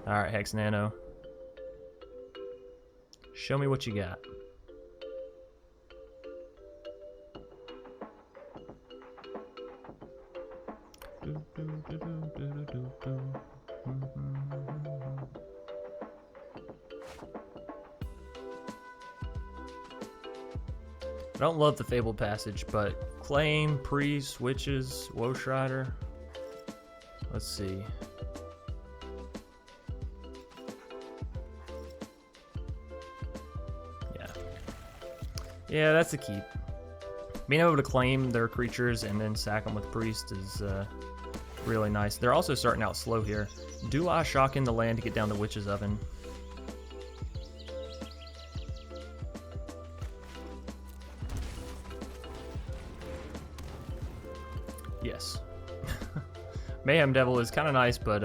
Alright, Hex Nano. Show me what you got. I don't love the Fabled Passage, but Claim, Priest, Witches, Wosh Rider. Let's see. Yeah, that's a keep. Being able to claim their creatures and then sack them with Priest is really nice. They're also starting out slow here. Do I shock in the land to get down the Witch's Oven? Yes. Mayhem Devil is kind of nice, but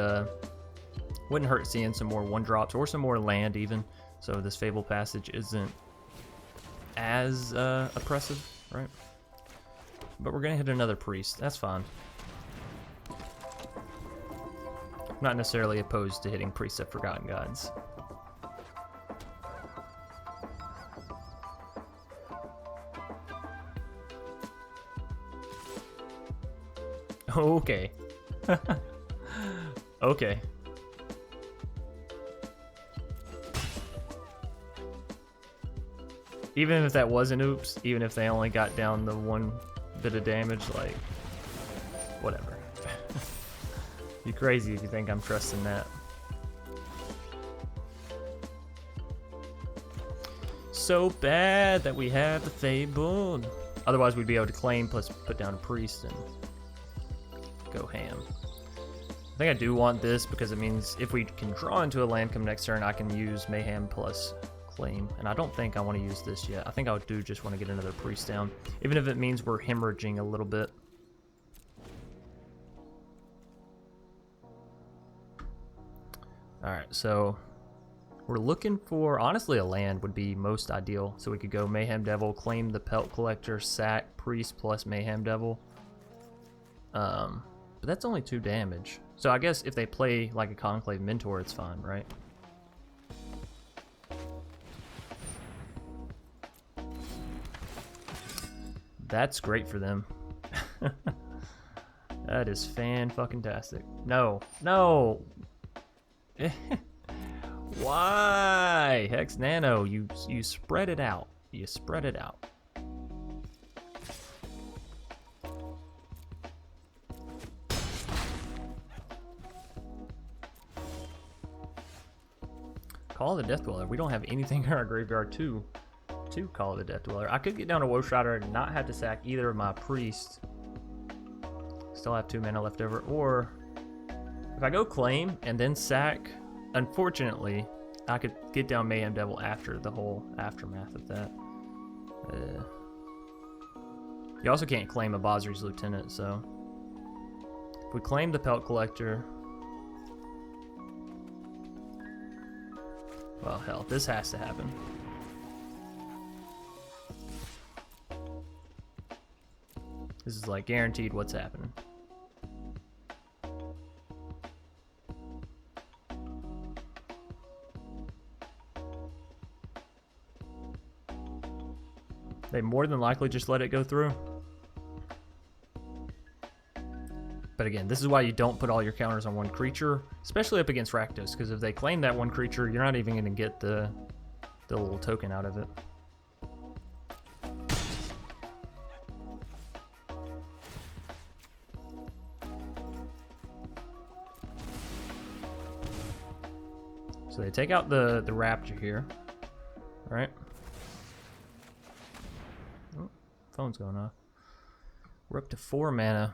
wouldn't hurt seeing some more 1-drops or some more land even. So this Fabled Passage isn't as oppressive, right? But we're gonna hit another Priest. That's fine. Not necessarily opposed to hitting Priests of Forgotten Gods. Okay. Okay. Even if that was an oops, even if they only got down the 1 bit of damage, like, Whatever. You're crazy if you think I'm trusting that. So bad that we have the Fabled. Otherwise, we'd be able to claim plus put down a priest and go ham. I think I do want this because it means if we can draw into a land come next turn, I can use Mayhem plus claim. And I don't think I want to use this yet. I think I do just want to get another priest down, even if it means we're hemorrhaging a little bit. Alright, so we're looking for, honestly, a land would be most ideal. So we could go Mayhem Devil, claim the Pelt Collector, sack, priest plus Mayhem Devil. But that's only 2 damage. So I guess if they play like a Conclave Mentor, it's fine, right? That's great for them. That is fan-fucking-tastic. No, no! Why? Hex Nano, you spread it out. You spread it out. Call of the Death Dweller. We don't have anything in our graveyard to Call of the Death Dweller. I could get down to Woe Strider and not have to sack either of my priests. Still have 2 mana left over. Or if I go claim and then sack, unfortunately, I could get down Mayhem Devil after the whole aftermath of that. You also can't claim a Basri's Lieutenant, so if we claim the Pelt Collector, well, hell, this has to happen. This is like guaranteed what's happening. They more than likely just let it go through. But again, this is why you don't put all your counters on one creature, especially up against Rakdos, because if they claim that one creature, you're not even going to get the little token out of it. So they take out the Raptor here, right? Oh, phone's going off. We're up to 4 mana.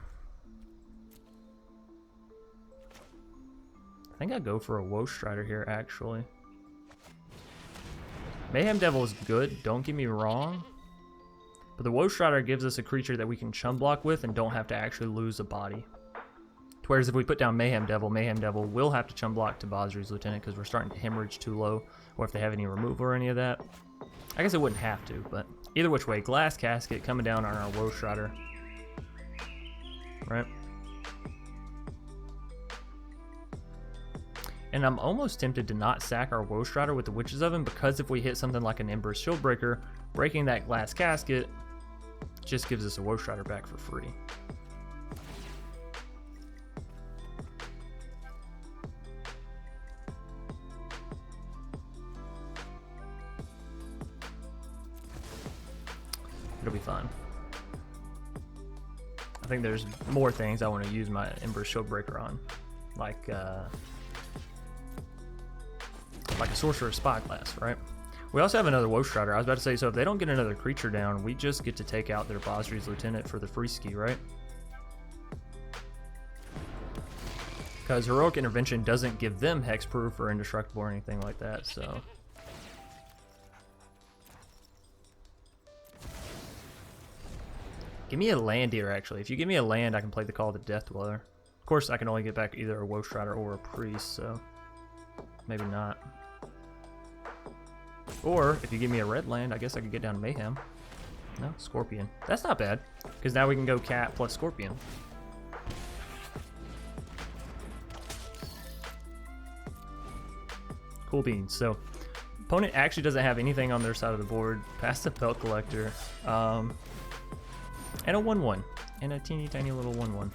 I think I'd go for a Woe Strider here, actually. Mayhem Devil is good, don't get me wrong. But the Woe Strider gives us a creature that we can chum block with and don't have to actually lose a body. Whereas if we put down Mayhem Devil will have to chum block to Basri's Lieutenant because we're starting to hemorrhage too low. Or if they have any removal or any of that. I guess it wouldn't have to, but either which way, Glass Casket coming down on our Woe Strider. Right? And I'm almost tempted to not sack our Woe Strider with the Witch's Oven because if we hit something like an Ember's Shieldbreaker, breaking that Glass Casket just gives us a Woe Strider back for free. It'll be fun. I think there's more things I want to use my Ember's Shieldbreaker on, like a Sorcerer's Spyglass, right? We also have another Woe Strider. I was about to say, so if they don't get another creature down, we just get to take out their Basri's Lieutenant for the free ski, right? Because Heroic Intervention doesn't give them hexproof or indestructible or anything like that, so. Give me a land here, actually. If you give me a land, I can play the Call of the Death Dweller. Of course, I can only get back either a Woe Strider or a Priest, so maybe not. Or, if you give me a red land, I guess I could get down to Mayhem. No, Scorpion. That's not bad, because now we can go Cat plus Scorpion. Cool beans. So, opponent actually doesn't have anything on their side of the board past the Pelt Collector. And a 1/1. And a teeny tiny little 1/1.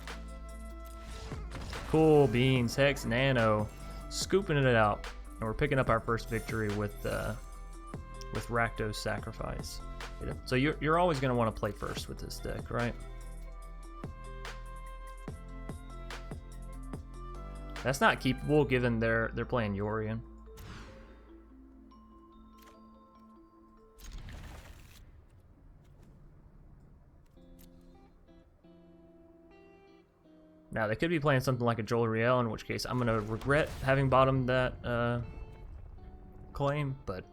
Cool beans. Hex Nano. Scooping it out. And we're picking up our first victory with Rakdos Sacrifice. So you're always going to want to play first with this deck, right? That's not keepable given they're playing Yorion. Now they could be playing something like a Jolariel, in which case I'm gonna regret having bottomed that claim, but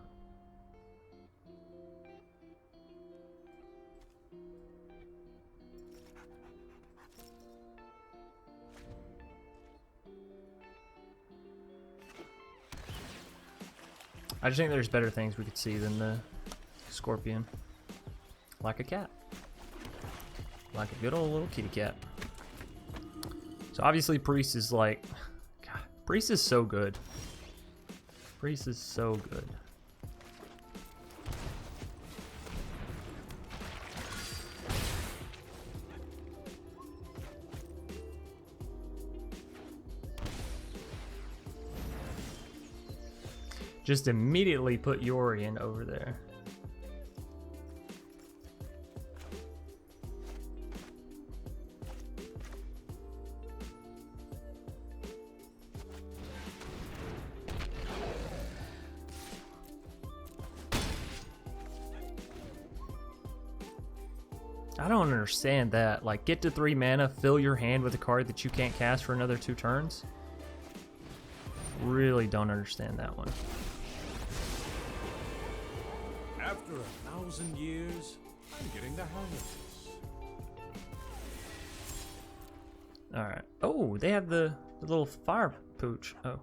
I just think there's better things we could see than the Scorpion. Like a cat. Like a good old little kitty cat. So obviously Priest is like... God, Priest is so good. Priest is so good. Just immediately put Yorion over there. I don't understand that. Like, get to 3 mana, fill your hand with a card that you can't cast for another 2 turns. Really don't understand that one. After 1,000 years, I'm getting the hang of this. Alright. Oh, they have the little fire pooch. Oh,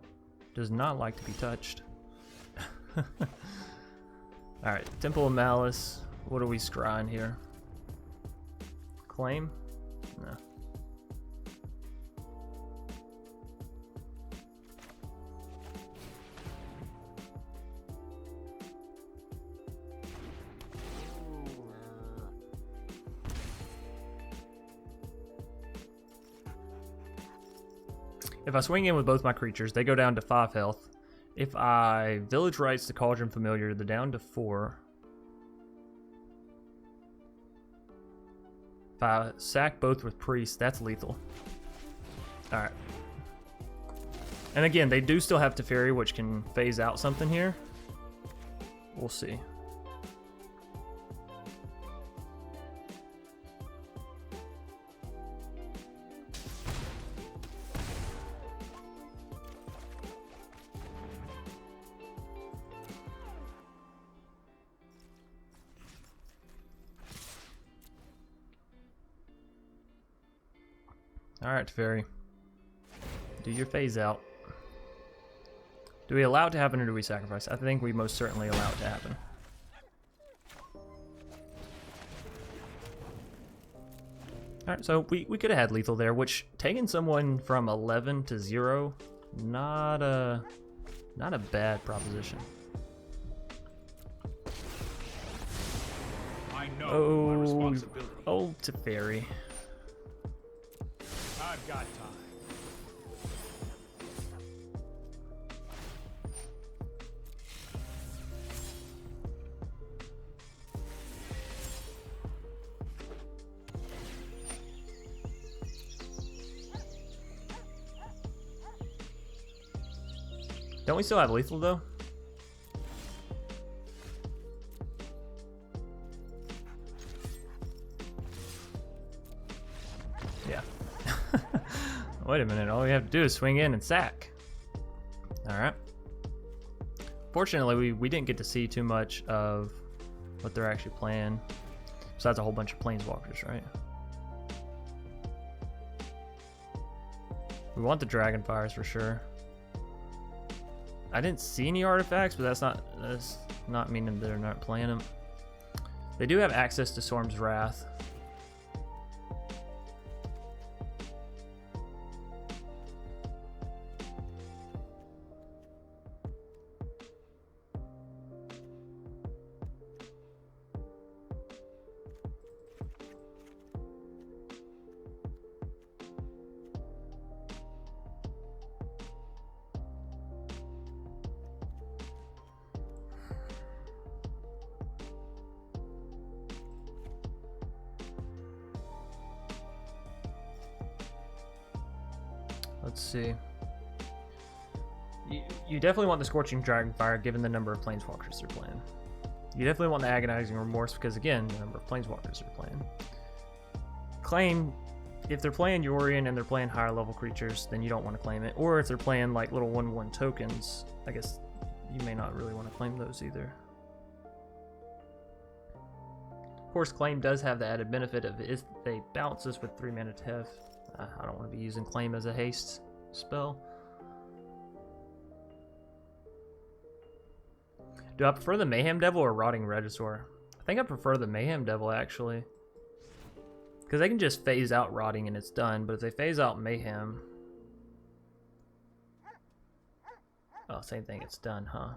does not like to be touched. Alright, Temple of Malice. What are we scrying here? Claim? No. If I swing in with both my creatures, they go down to 5 health. If I Village Rites the Cauldron Familiar, they're down to 4. If I sack both with Priest, that's lethal. Alright. And again, they do still have Teferi, which can phase out something here. We'll see. Alright, Teferi. Do your phase out. Do we allow it to happen or do we sacrifice? I think we most certainly allow it to happen. Alright, so we could have had lethal there, which taking someone from 11 to 0, not a bad proposition. I know my responsibility. Oh, Teferi. I've got time. Don't we still have lethal though? Yeah. Wait a minute, all we have to do is swing in and sack. Alright. Fortunately, we didn't get to see too much of what they're actually playing. Besides a whole bunch of planeswalkers, right? We want the Dragonfires for sure. I didn't see any artifacts, but that's not meaning they're not playing them. They do have access to Storm's Wrath. Let's see. You definitely want the Scorching Dragonfire given the number of Planeswalkers they're playing. You definitely want the Agonizing Remorse because, again, the number of Planeswalkers they're playing. Claim, if they're playing Yorion and they're playing higher level creatures, then you don't want to claim it. Or if they're playing like little 1/1 tokens, I guess you may not really want to claim those either. Of course, Claim does have the added benefit of if they bounce us with 3 mana Tef. I don't want to be using Claim as a haste spell. Do I prefer the Mayhem Devil or Rotting Regisaur? I think I prefer the Mayhem Devil, actually. Because they can just phase out Rotting and it's done, but if they phase out Mayhem... Oh, same thing, it's done, huh?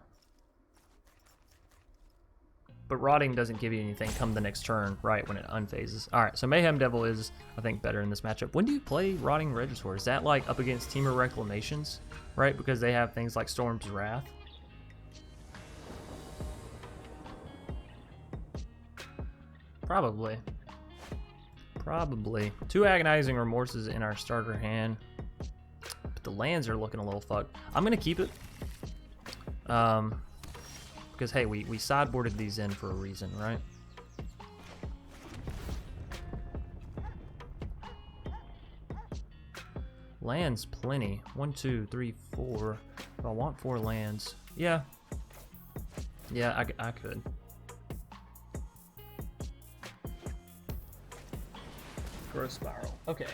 But Rotting doesn't give you anything come the next turn, right, when it unphases. Alright, so Mayhem Devil is, I think, better in this matchup. When do you play Rotting Regisaur? Is that, like, up against Temur Reclamations? Right, because they have things like Storm's Wrath? Probably. Probably. 2 Agonizing Remorses in our starter hand. But the lands are looking a little fucked. I'm going to keep it. Because, hey, we sideboarded these in for a reason, right? Lands plenty. 1, 2, 3, 4. If I want 4 lands. Yeah. Yeah, I could. Growth Spiral. Okay.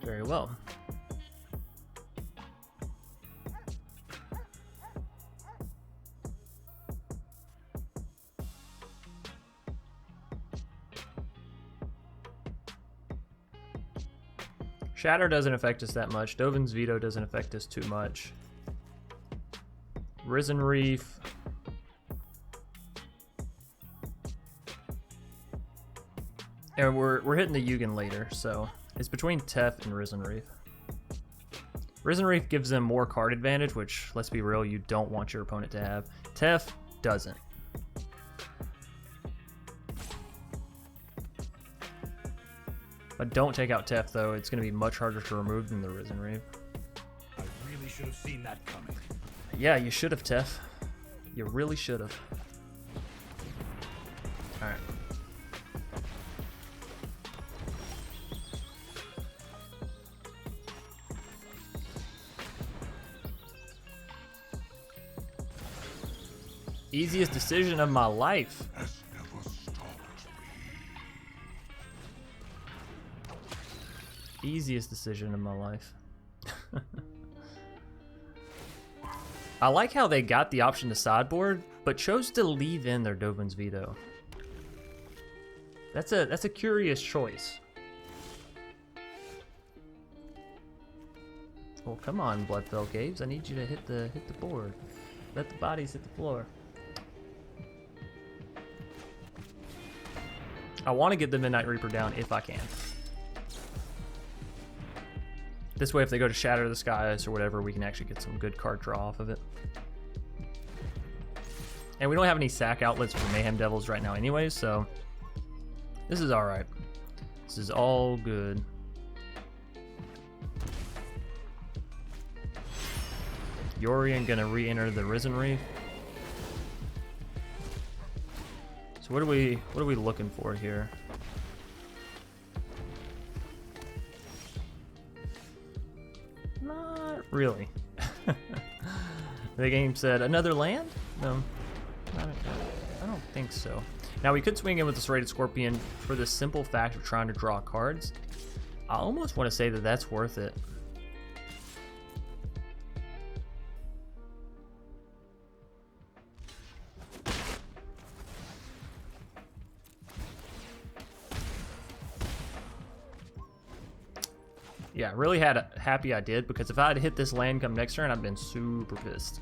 Very well. Shatter doesn't affect us that much. Dovin's Veto doesn't affect us too much. Risen Reef. And we're hitting the Yugen later, so it's between Tef and Risen Reef. Risen Reef gives them more card advantage, which, let's be real, you don't want your opponent to have. Tef doesn't. If I don't take out Tef, though, it's going to be much harder to remove than the Risen Reef. I really should have seen that coming. Yeah, you should have, Tef. You really should have. Alright. Easiest decision of my life. Easiest decision of my life. I like how they got the option to sideboard, but chose to leave in their Dovin's Veto. That's a curious choice. Well, come on, Bloodfell Caves. I need you to hit the board. Let the bodies hit the floor. I want to get the Midnight Reaper down if I can. This way, if they go to Shatter the Skies or whatever, we can actually get some good card draw off of it. And we don't have any sack outlets for Mayhem Devils right now anyway, so this is alright. This is all good. Yorion gonna re-enter the Risen Reef. So what are we looking for here? Not really. The game said another land? No, I don't think so. Now we could swing in with the Serrated Scorpion for the simple fact of trying to draw cards. I almost want to say that that's worth it. Yeah, really happy I did, because if I had hit this land come next turn, I'd been super pissed.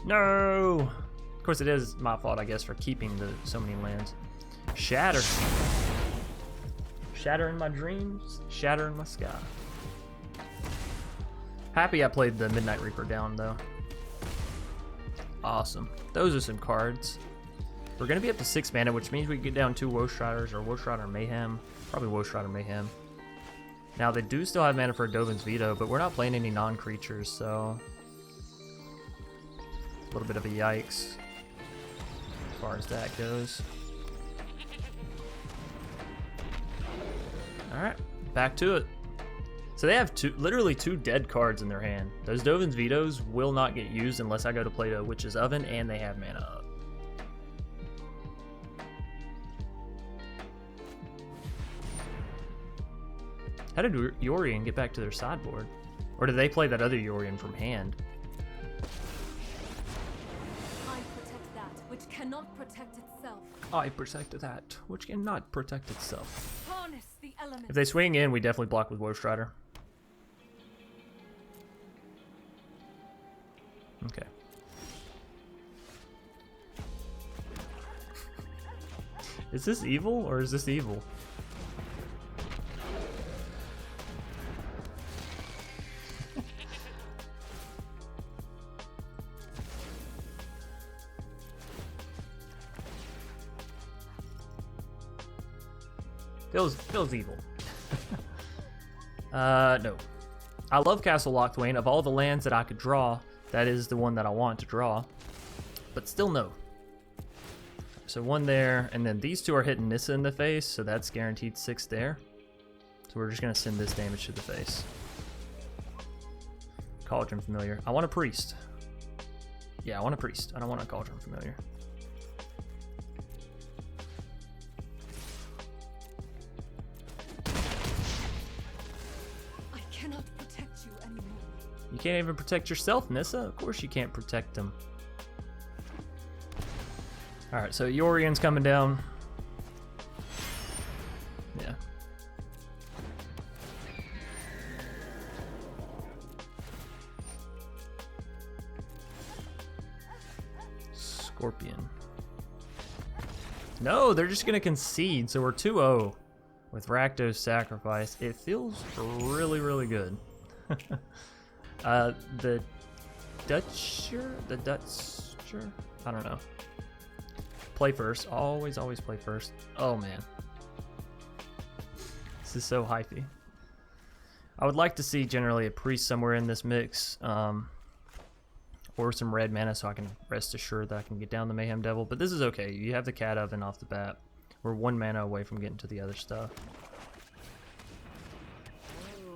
No! Of course, it is my fault, I guess, for keeping so many lands. Shatter. Shatter in my dreams, shatter in my sky. Happy I played the Midnight Reaper down, though. Awesome. Those are some cards. We're going to be up to 6 mana, which means we can get down 2 Woe Riders or Woe Rider Mayhem. Probably Woe Rider Mayhem. Now, they do still have mana for Dovin's Veto, but we're not playing any non-creatures, so... a little bit of a yikes as far as that goes. Alright, back to it. So they have literally two dead cards in their hand. Those Dovin's Vetoes will not get used unless I go to play a Witch's Oven, and they have mana up. How did Yorion get back to their sideboard? Or did they play that other Yorion from hand? I protect that which cannot protect itself. I protect that which cannot protect itself. Harness the elements. If they swing in, we definitely block with Woe Strider. Okay. Is this evil or is this evil? Feels evil. No. I love Castle Locthwain. Of all the lands that I could draw, that is the one that I want to draw. But still no. So one there, and then these two are hitting Nissa in the face, so that's guaranteed 6 there. So we're just gonna send this damage to the face. Cauldron Familiar. I want a Priest. Yeah, I want a Priest. I don't want a Cauldron Familiar. You can't even protect yourself, Nissa. Of course you can't protect him. Alright, so Yorion's coming down. Yeah. Scorpion. No, they're just going to concede, so we're 2-0 with Rakdos Sacrifice. It feels really, really good. The Dutcher? I don't know. Play first. Always play first. Oh, man. This is so hypey. I would like to see generally a Priest somewhere in this mix. Or some red mana so I can rest assured that I can get down the Mayhem Devil. But this is okay. You have the Cat Oven off the bat. We're 1 mana away from getting to the other stuff.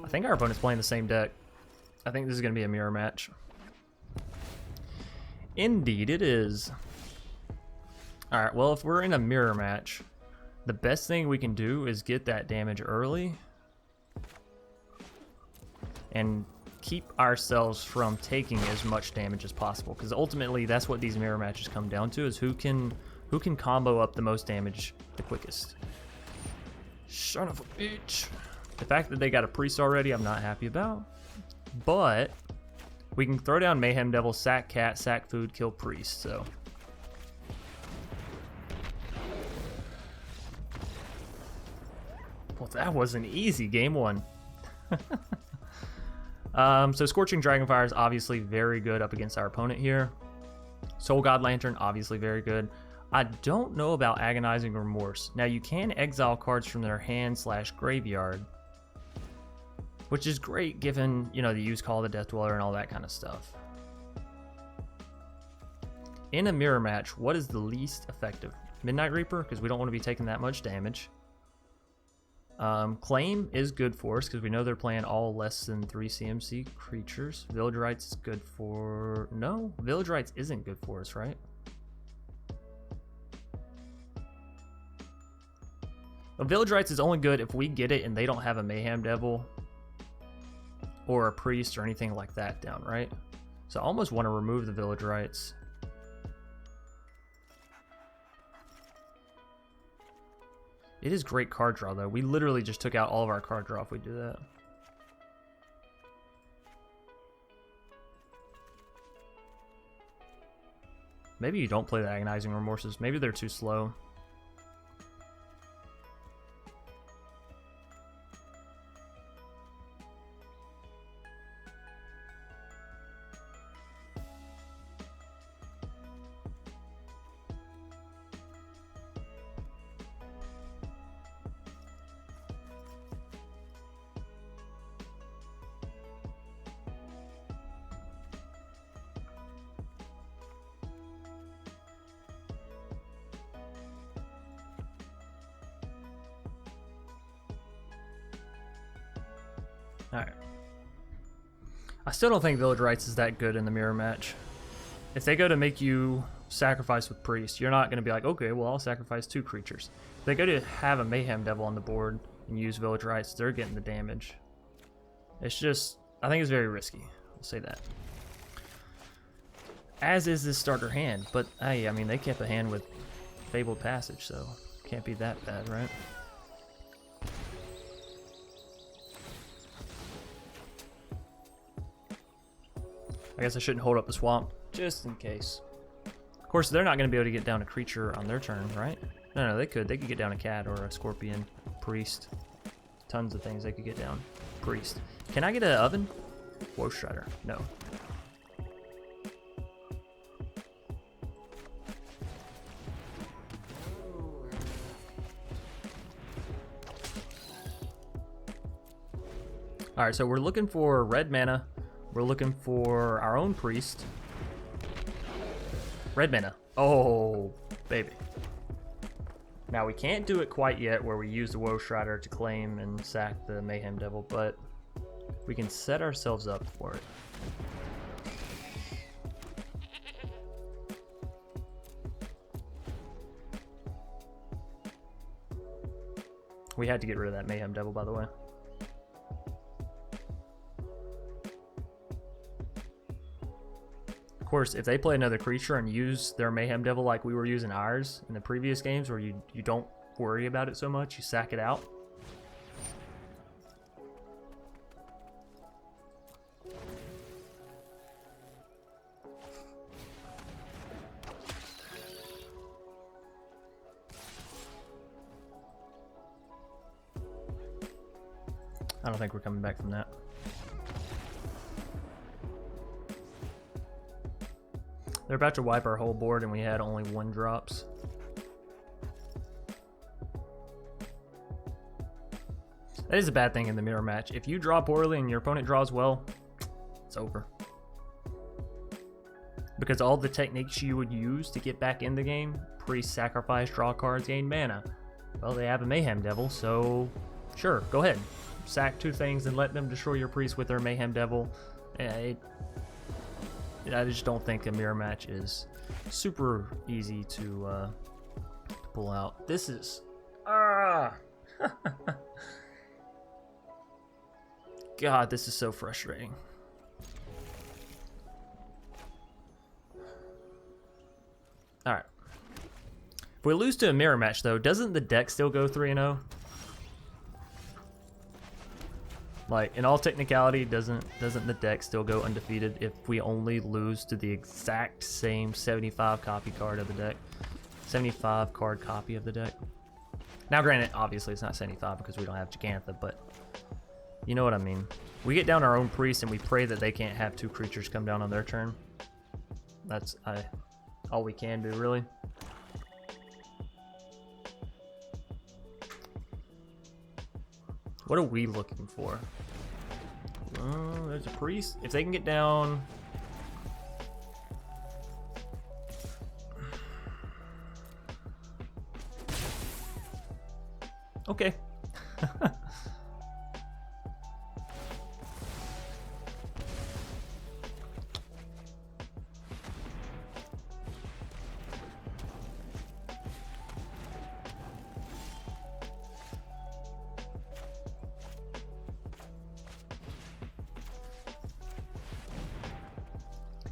I think our opponent's playing the same deck. I think this is going to be a mirror match. Indeed, it is. Alright, well, if we're in a mirror match, the best thing we can do is get that damage early and keep ourselves from taking as much damage as possible, because ultimately that's what these mirror matches come down to, is who can combo up the most damage the quickest. Son of a bitch. The fact that they got a Priest already, I'm not happy about. But we can throw down Mayhem Devil, sack Cat, sack Food, kill Priest, so. Well, that wasn't easy, game 1. So Scorching Dragonfire is obviously very good up against our opponent here. Soul God Lantern, obviously very good. I don't know about Agonizing Remorse. Now, you can exile cards from their hand/graveyard, which is great given, you know, the use Call of the Death Dweller and all that kind of stuff. In a mirror match, what is the least effective? Midnight Reaper, because we don't want to be taking that much damage. Claim is good for us, because we know they're playing all less than 3 CMC creatures. Village Rites is good for... No, Village Rites isn't good for us, right? But Village Rites is only good if we get it and they don't have a Mayhem Devil or a Priest or anything like that down, right? So I almost want to remove the Village Rites. It is great card draw, though. We literally just took out all of our card draw if we do that. Maybe you don't play the Agonizing Remorses. Maybe they're too slow. I still don't think Village Rites is that good in the mirror match. If they go to make you sacrifice with Priest, you're not going to be like, okay, well, I'll sacrifice 2 creatures. If they go to have a Mayhem Devil on the board and use Village Rites, they're getting the damage. It's just, I think it's very risky. I'll say that. As is this starter hand, but hey, I mean, they kept a hand with Fabled Passage, so can't be that bad, right? I guess I shouldn't hold up the swamp, just in case. Of course, they're not going to be able to get down a creature on their turn, right? No, they could. They could get down a cat or a scorpion, priest. Tons of things they could get down. Priest. Can I get an oven? Woe Strider. No. Alright, so we're looking for red mana. We're looking for our own priest. Red mana. Oh, baby. Now, we can't do it quite yet where we use the Woe Strider to claim and sack the Mayhem Devil, but we can set ourselves up for it. We had to get rid of that Mayhem Devil, by the way. Of course, if they play another creature and use their Mayhem Devil like we were using ours in the previous games where you don't worry about it so much, you sack it out. I don't think we're coming back from that. They're about to wipe our whole board and we had only 1 drops. That is a bad thing in the mirror match. If you draw poorly and your opponent draws well, it's over. Because all the techniques you would use to get back in the game, priest, sacrifice, draw cards, gain mana. Well, they have a Mayhem Devil, so sure, go ahead. Sack 2 things and let them destroy your priest with their Mayhem Devil. I just don't think a mirror match is super easy to pull out. This is... God, this is so frustrating. Alright. If we lose to a mirror match, though, doesn't the deck still go 3-0? Like, in all technicality, doesn't the deck still go undefeated if we only lose to the exact same 75 copy card of the deck? 75 card copy of the deck? Now, granted, obviously it's not 75 because we don't have Gigantha, but you know what I mean. We get down our own priest and we pray that they can't have 2 creatures come down on their turn. That's all we can do, really. What are we looking for? There's a priest. If they can get down... Okay.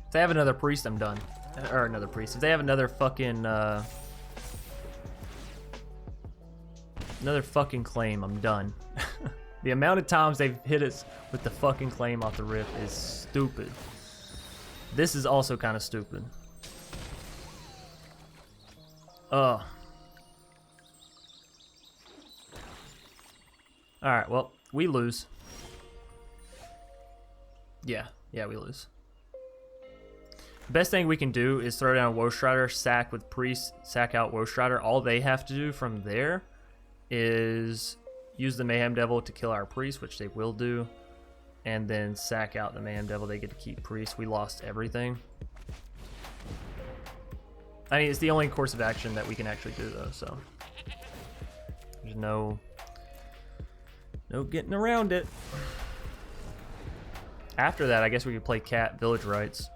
If they have another priest, I'm done. Or another priest. If they have another fucking another fucking claim, I'm done. The amount of times they've hit us with the fucking claim off the rip is stupid. This is also kind of stupid. Alright, well, we lose. Yeah, we lose. The best thing we can do is throw down Woe Strider, sack with priest, sack out Woe Strider. All they have to do from there is use the Mayhem Devil to kill our priest, which they will do, and then sack out the Mayhem Devil. They get to keep priest. We lost everything. I mean, it's the only course of action that we can actually do, though, so there's no getting around it. After that, I guess we could play Cat Village Rites.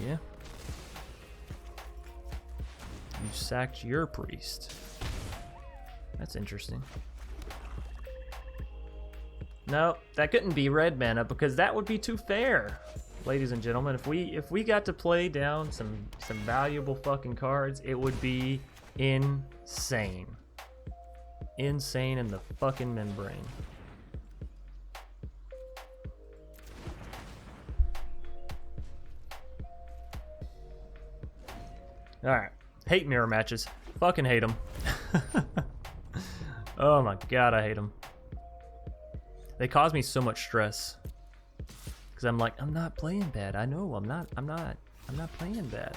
Yeah. You sacked your priest. That's interesting. No, that couldn't be red mana because that would be too fair, ladies and gentlemen. If we got to play down some valuable fucking cards, it would be insane. Insane in the fucking membrane. Alright. Hate mirror matches. Fucking hate them. Oh my god, I hate them. They cause me so much stress. Because I'm like, I'm not playing bad. I know I'm not playing bad.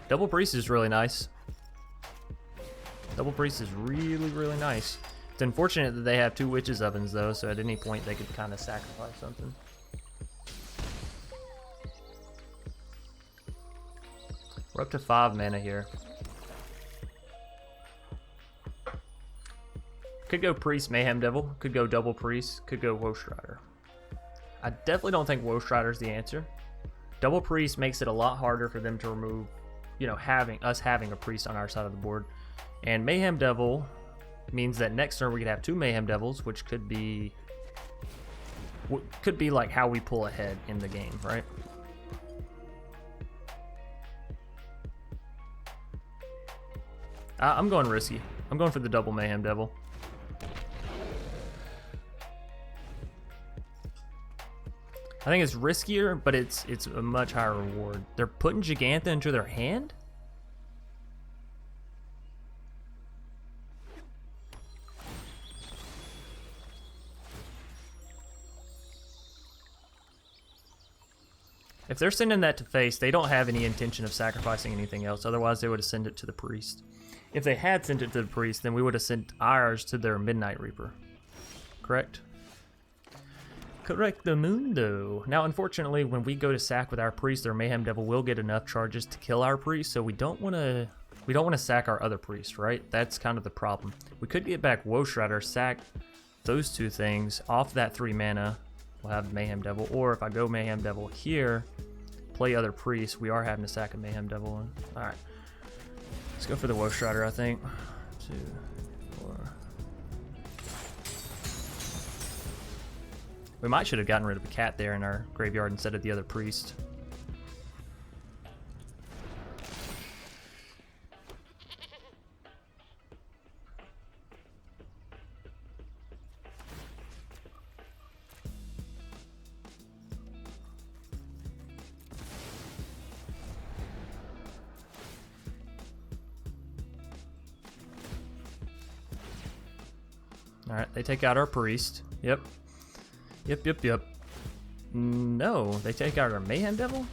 Double Priest is really nice. Double Priest is really nice. It's unfortunate that they have 2 Witches Ovens though, so at any point they could kind of sacrifice something. We're up to 5 mana here. Could go Priest, Mayhem Devil. Could go Double Priest. Could go Woe Strider. I definitely don't think Woe Strider's the answer. Double Priest makes it a lot harder for them to remove, you know, having a priest on our side of the board. And Mayhem Devil means that next turn we could have 2 Mayhem Devils, which could be like how we pull ahead in the game, right? I'm going risky. I'm going for the double Mayhem Devil. I think it's riskier, but it's a much higher reward. They're putting Gigantha into their hand? If they're sending that to face, they don't have any intention of sacrificing anything else. Otherwise, they would have sent it to the priest. If they had sent it to the priest, then we would have sent ours to their Midnight Reaper. Correct? Correct the mundo. Now, unfortunately, when we go to sack with our priest, their Mayhem Devil will get enough charges to kill our priest, so we don't want to sack our other priest, right? That's kind of the problem. We could get back Woe Strider, sack those 2 things off that 3 mana. We'll have Mayhem Devil, or if I go Mayhem Devil here, play other priests, we are having to sack a Mayhem Devil. All right, let's go for the Woe Strider. I think 2, 4. We might should have gotten rid of a cat there in our graveyard instead of the other priest. All right, they take out our priest. Yep. Yep. No, they take out our Mayhem Devil?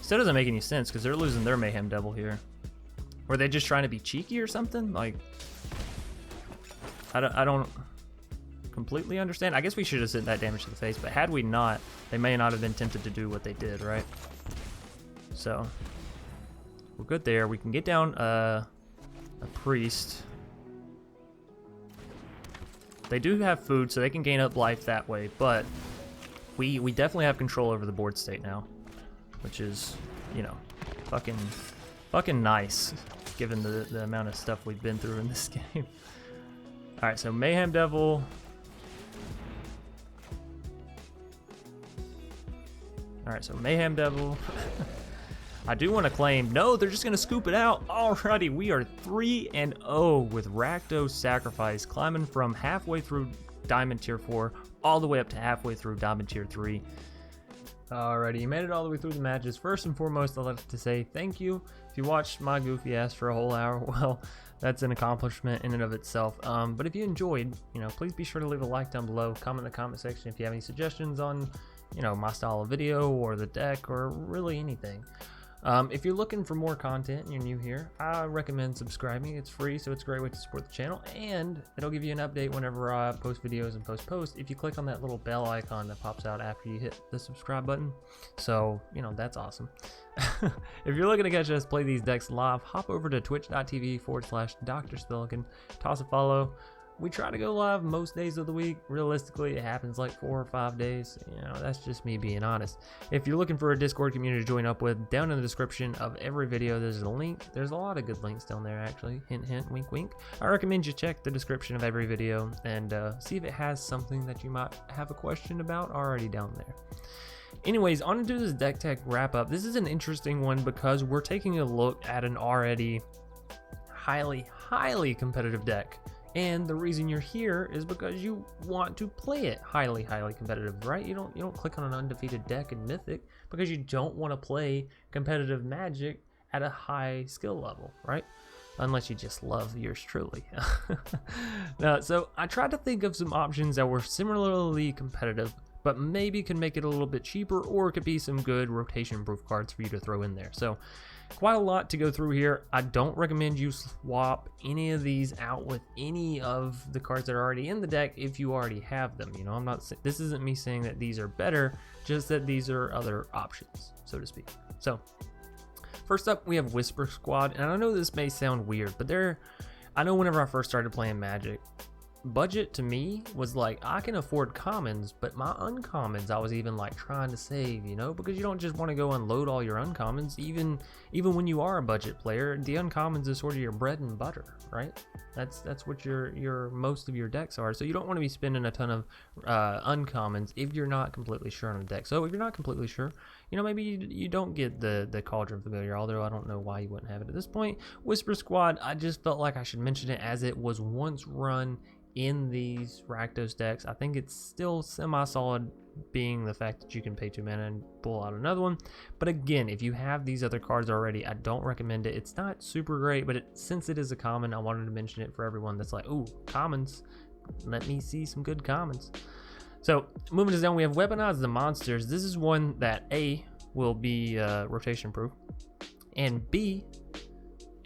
Still doesn't make any sense because they're losing their Mayhem Devil here. Were they just trying to be cheeky or something? Like, I don't completely understand. I guess we should have sent that damage to the face, but had we not, they may not have been tempted to do what they did, right? So we're good there. We can get down a priest. They do have food, so they can gain up life that way, but we definitely have control over the board state now, which is, you know, fucking nice, given the amount of stuff we've been through in this game. All right, so Mayhem Devil. All right, so Mayhem Devil. I do want to claim, no, they're just going to scoop it out. Alrighty, we are 3-0 with Rakdos Sacrifice, climbing from halfway through Diamond Tier 4 all the way up to halfway through Diamond Tier 3. Alrighty, you made it all the way through the matches. First and foremost, I'd like to say thank you. If you watched my goofy ass for a whole hour, well, that's an accomplishment in and of itself. But if you enjoyed, you know, please be sure to leave a like down below. Comment in the comment section if you have any suggestions on, you know, my style of video or the deck or really anything. If you're looking for more content and you're new here, I recommend subscribing. It's free, so it's a great way to support the channel, and it'll give you an update whenever I post videos and post posts if you click on that little bell icon that pops out after you hit the subscribe button. So, you know, that's awesome. If you're looking to catch us play these decks live, hop over to twitch.tv/DrSpelican, toss a follow. We try to go live most days of the week. Realistically, it happens like 4 or 5 days. You know, that's just me being honest. If you're looking for a Discord community to join up with, down in the description of every video, there's a link. There's a lot of good links down there, actually. Hint, hint, wink, wink. I recommend you check the description of every video and see if it has something that you might have a question about already down there. Anyways, on to this deck tech wrap up. This is an interesting one because we're taking a look at an already highly competitive deck. And the reason you're here is because you want to play it highly competitive, right? You don't click on an undefeated deck in Mythic because you don't want to play competitive Magic at a high skill level, right? Unless you just love yours truly. So I tried to think of some options that were similarly competitive, but maybe can make it a little bit cheaper, or could be some good rotation proof cards for you to throw in there. So quite a lot to go through here. I don't recommend you swap any of these out with any of the cards that are already in the deck if you already have them. You know, this isn't me saying that these are better, just that these are other options, so to speak. So first up, we have Whisper Squad, and I know this may sound weird, but I know whenever I first started playing Magic, budget to me was like, I can afford commons, but my uncommons I was even like trying to save, you know, because you don't just want to go unload all your uncommons. Even when you are a budget player, the uncommons is sort of your bread and butter, right? That's what your most of your decks are. So you don't want to be spending a ton of uncommons if you're not completely sure on a deck. So if you're not completely sure, you know, maybe you don't get the Cauldron Familiar, although I don't know why you wouldn't have it at this point. Whisper Squad, I just felt like I should mention it as it was once run in these Rakdos decks. I think it's still semi-solid, being the fact that you can pay 2 mana and pull out another one. But again, if you have these other cards already, I don't recommend it. It's not super great, but since it is a common, I wanted to mention it for everyone that's like, ooh, commons, let me see some good commons. So moving us down, we have Weaponize the Monsters. This is one that A, will be rotation proof, and B,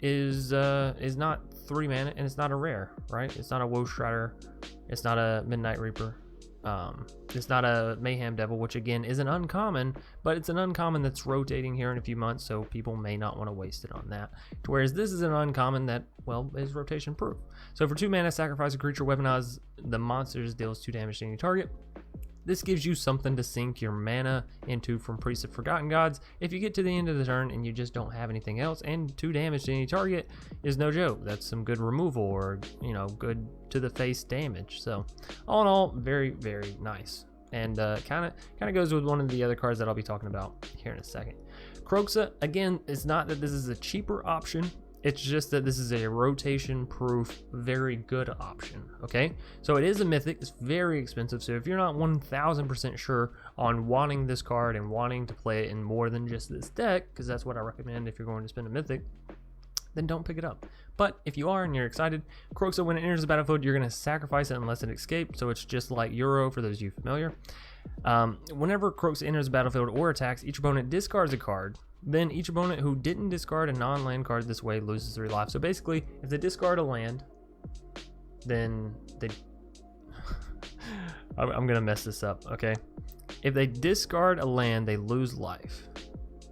is not 3 mana, and it's not a rare, right? It's not a Woe Strider, it's not a Midnight Reaper, it's not a Mayhem Devil, which again is an uncommon, but it's an uncommon that's rotating here in a few months, so people may not want to waste it on that. Whereas this is an uncommon that, well, is rotation proof. So for 2 mana, sacrifice a creature, weaponize the monsters, deals 2 damage to any target. This gives you something to sink your mana into from Priest of Forgotten Gods. If you get to the end of the turn and you just don't have anything else, and 2 damage to any target is no joke. That's some good removal, or, you know, good to the face damage. So all in all, very nice, and kind of goes with one of the other cards that I'll be talking about here in a second. Crokeyz, again, it's not that this is a cheaper option. It's just that this is a rotation proof, very good option, okay? So it is a Mythic, it's very expensive, so if you're not 1000% sure on wanting this card and wanting to play it in more than just this deck, because that's what I recommend if you're going to spend a Mythic, then don't pick it up. But if you are and you're excited, Crokeyz, when it enters the battlefield, you're going to sacrifice it unless it escapes, so it's just like Euro for those of you familiar. Whenever Crokeyz enters the battlefield or attacks, each opponent discards a card. Then each opponent who didn't discard a non-land card this way loses 3 life. So basically, if they discard a land, then they... I'm gonna mess this up, okay? If they discard a land, they lose life,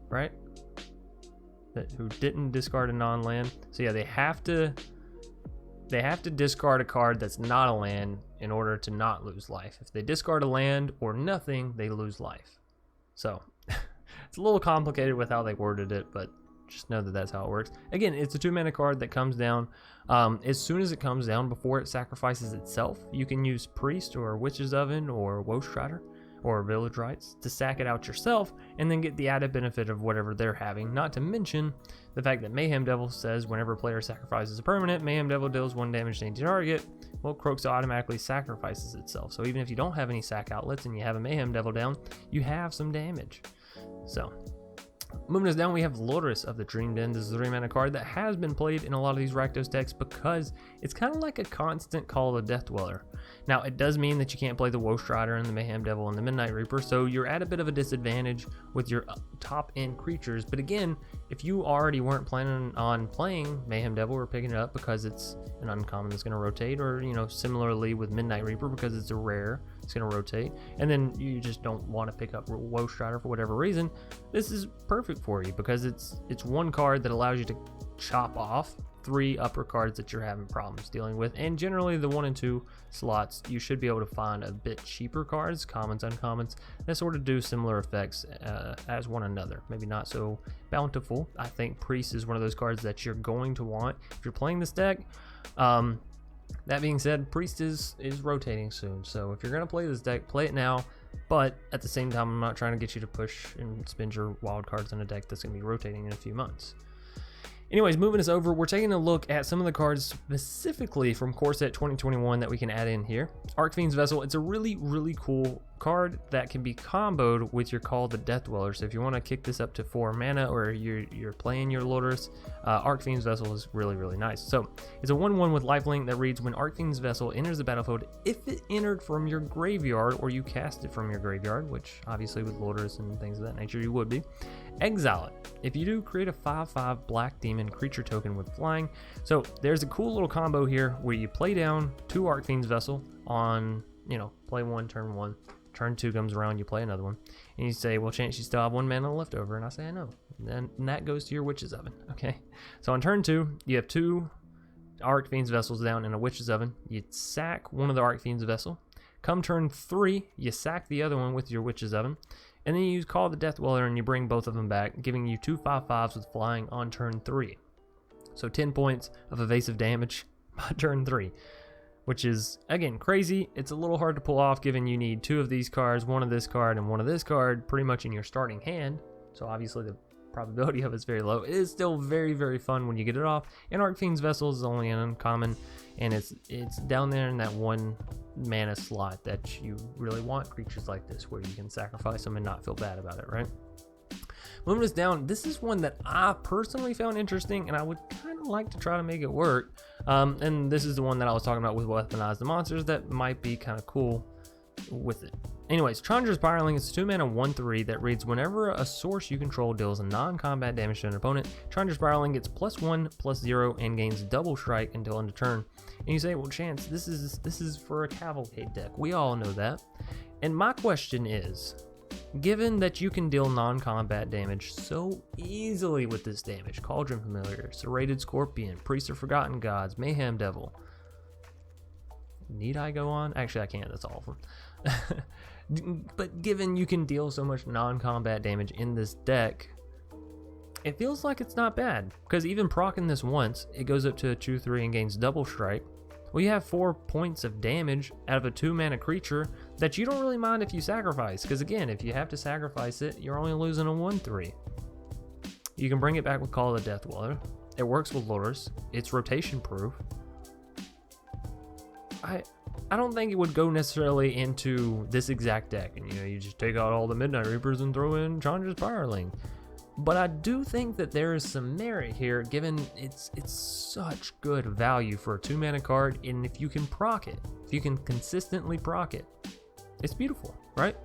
right? Who didn't discard a non-land. So yeah, they have to discard a card that's not a land in order to not lose life. If they discard a land or nothing, they lose life. So it's a little complicated with how they worded it, but just know that that's how it works. Again, it's a 2 mana card that comes down. As soon as it comes down, before it sacrifices itself, you can use Priest or Witch's Oven or Woe Strider or Village Rites to sack it out yourself, and then get the added benefit of whatever they're having. Not to mention the fact that Mayhem Devil says whenever a player sacrifices a permanent, Mayhem Devil deals 1 damage to any target. Well, Crokeyz automatically sacrifices itself. So even if you don't have any sack outlets and you have a Mayhem Devil down, you have some damage. So Moving us down, we have Lotus of the Dream Den. This is a 3-mana card that has been played in a lot of these Rakdos decks because it's kind of like a constant Call of the Death Dweller. Now, it does mean that you can't play the Woe Strider and the Mayhem Devil and the Midnight Reaper, so you're at a bit of a disadvantage with your top-end creatures. But again, if you already weren't planning on playing Mayhem Devil or picking it up because it's an uncommon that's going to rotate, or, you know, similarly with Midnight Reaper because it's a rare, it's going to rotate, and then you just don't want to pick up Woe Strider for whatever reason, this is perfect for you because it's one card that allows you to chop off 3 upper cards that you're having problems dealing with, and generally the 1 and 2 slots you should be able to find a bit cheaper cards, commons, uncommons, that sort of do similar effects as one another, maybe not so bountiful. I think Priest is one of those cards that you're going to want if you're playing this deck. That being said, Priest is rotating soon, so if you're going to play this deck, play it now. But at the same time, I'm not trying to get you to push and spend your wild cards in a deck that's going to be rotating in a few months. Anyways, moving us over, we're taking a look at some of the cards specifically from Core Set 2021 that we can add in here. Archfiend's Vessel, it's a really, really cool card that can be comboed with your Call the Death Dweller. So if you want to kick this up to 4 mana or you're playing your Lotus, Archfiend's Vessel is really, really nice. So it's a 1/1 with lifelink that reads, when Archfiend's Vessel enters the battlefield, if it entered from your graveyard or you cast it from your graveyard, which obviously with Lotus and things of that nature you would be, exile it. If you do, create a 5/5 black demon creature token with flying. So there's a cool little combo here where you play down 2 Archfiend's Vessel on, you know, play 1, turn 1. Turn 2 comes around, you play another one, and you say, well, Chance, you still have 1 mana left over, and I say, I know. And that goes to your Witch's Oven, okay? So on turn 2, you have 2 Archfiend's Vessels down in a Witch's Oven. You sack one of the Archfiend's Vessel. Come turn 3, you sack the other one with your Witch's Oven, and then you call the Death Dweller and you bring both of them back, giving you 2 5/5s with flying on turn 3. So 10 points of evasive damage by turn 3. Which is, again, crazy. It's a little hard to pull off given you need 2 of these cards, 1 of this card, and 1 of this card pretty much in your starting hand. So obviously the probability of it's very low. It is still very, very fun when you get it off. And Archfiend's Vessel is only an uncommon, and it's down there in that 1 mana slot that you really want creatures like this where you can sacrifice them and not feel bad about it, right? Moving us down, this is one that I personally found interesting, and I would kind of like to try to make it work. And this is the one that I was talking about with Weaponize the Monsters that might be kind of cool with it. Anyways, Chandra's Spiraling is a 2-mana 1/3 that reads, whenever a source you control deals a non-combat damage to an opponent, Chandra's Spiraling gets +1/+0 and gains double strike until end of turn. And you say, well, Chance, this is for a Cavalcade deck. We all know that. And my question is, given that you can deal non-combat damage so easily with this damage, Cauldron Familiar, Serrated Scorpion, Priest of Forgotten Gods, Mayhem Devil, need I go on? Actually, I can't, that's all of them. But given you can deal so much non-combat damage in this deck, it feels like it's not bad, because even proccing this once, it goes up to a 2/3 and gains double strike. Well, you have 4 points of damage out of a 2-mana creature that you don't really mind if you sacrifice, because again, if you have to sacrifice it, you're only losing a 1/3. You can bring it back with Call of the Death Dweller. It works with Lotus. It's rotation proof. I don't think it would go necessarily into this exact deck, and you just take out all the Midnight Reapers and throw in Chandra's Spiraling. But I do think that there is some merit here, given it's such good value for a 2-mana card, and if you can proc it, if you can consistently proc it, it's beautiful, right?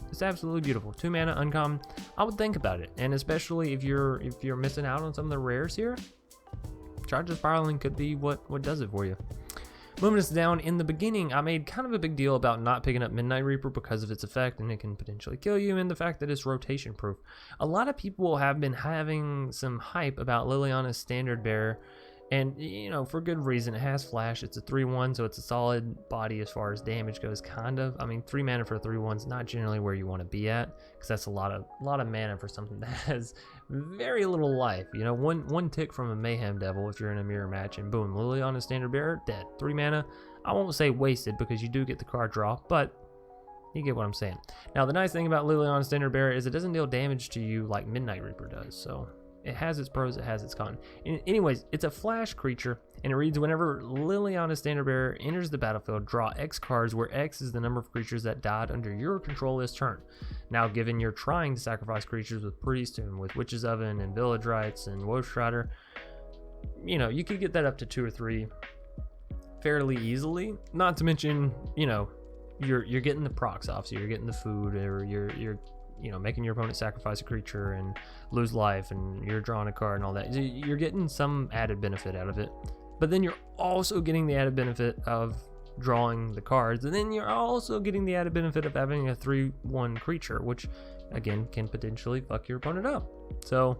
It's absolutely beautiful. 2-mana uncommon. I would think about it, and especially if you're missing out on some of the rares here, Chandra's Spiraling could be what does it for you. Moving us down, in the beginning, I made kind of a big deal about not picking up Midnight Reaper because of its effect, and it can potentially kill you, and the fact that it's rotation proof. A lot of people have been having some hype about Liliana's Standard Bearer, and for good reason. It has flash, it's a 3/1, so it's a solid body as far as damage goes, kind of. I mean, 3 mana for a 3/1 is not generally where you want to be at, because that's a lot of mana for something that has very little life. One tick from a Mayhem Devil if you're in a mirror match, and boom, Liliana's Standard Bearer, dead. 3 mana, I won't say wasted, because you do get the card draw, but you get what I'm saying. Now, the nice thing about Liliana's Standard Bearer is it doesn't deal damage to you like Midnight Reaper does, so it has its pros, it has its cons. Anyways, it's a flash creature, and it reads, whenever Liliana's Standard Bearer enters the battlefield, draw X cards, where X is the number of creatures that died under your control this turn. Now, given you're trying to sacrifice creatures with Priest and with Witch's Oven and Village Rites and Woe Strider, you know, you could get that up to 2 or 3 fairly easily. Not to mention, you know, you're getting the procs off, so you're getting the food, or you're you know, making your opponent sacrifice a creature and lose life, and you're drawing a card and all that. You're getting some added benefit out of it, but then you're also getting the added benefit of drawing the cards, and then you're also getting the added benefit of having a 3/1 creature, which again can potentially fuck your opponent up. So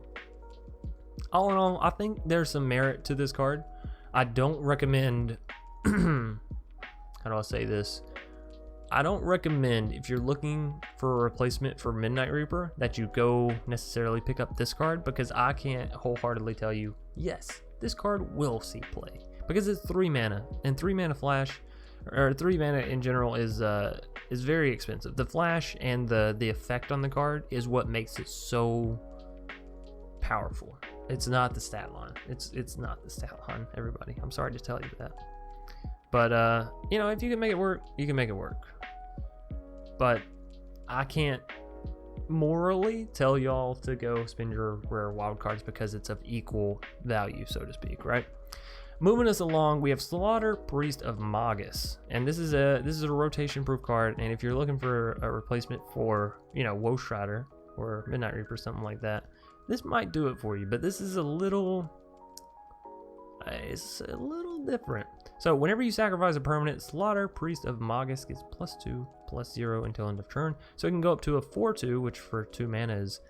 all in all, I think there's some merit to this card. I don't recommend how do I say this? I don't recommend, if you're looking for a replacement for Midnight Reaper, that you go necessarily pick up this card, because I can't wholeheartedly tell you, yes, this card will see play, because it's 3 mana, and 3 mana flash, or 3 mana in general, is very expensive. The flash and the effect on the card is what makes it so powerful. It's not the stat line. It's not the stat line, everybody. I'm sorry to tell you that. But, you know, if you can make it work, you can make it work. But I can't morally tell y'all to go spend your rare wild cards, because it's of equal value, so to speak, right? Moving us along, we have Slaughter, Priest of Magus. And this is a rotation proof card, and if you're looking for a replacement for, you know, Woe Strider or Midnight Reaper, something like that, this might do it for you. But this is a little... it's a little different. So whenever you sacrifice a permanent, Slaughter, Priest of Magus gets +2/+0 until end of turn. So it can go up to a 4/2, which for 2 mana is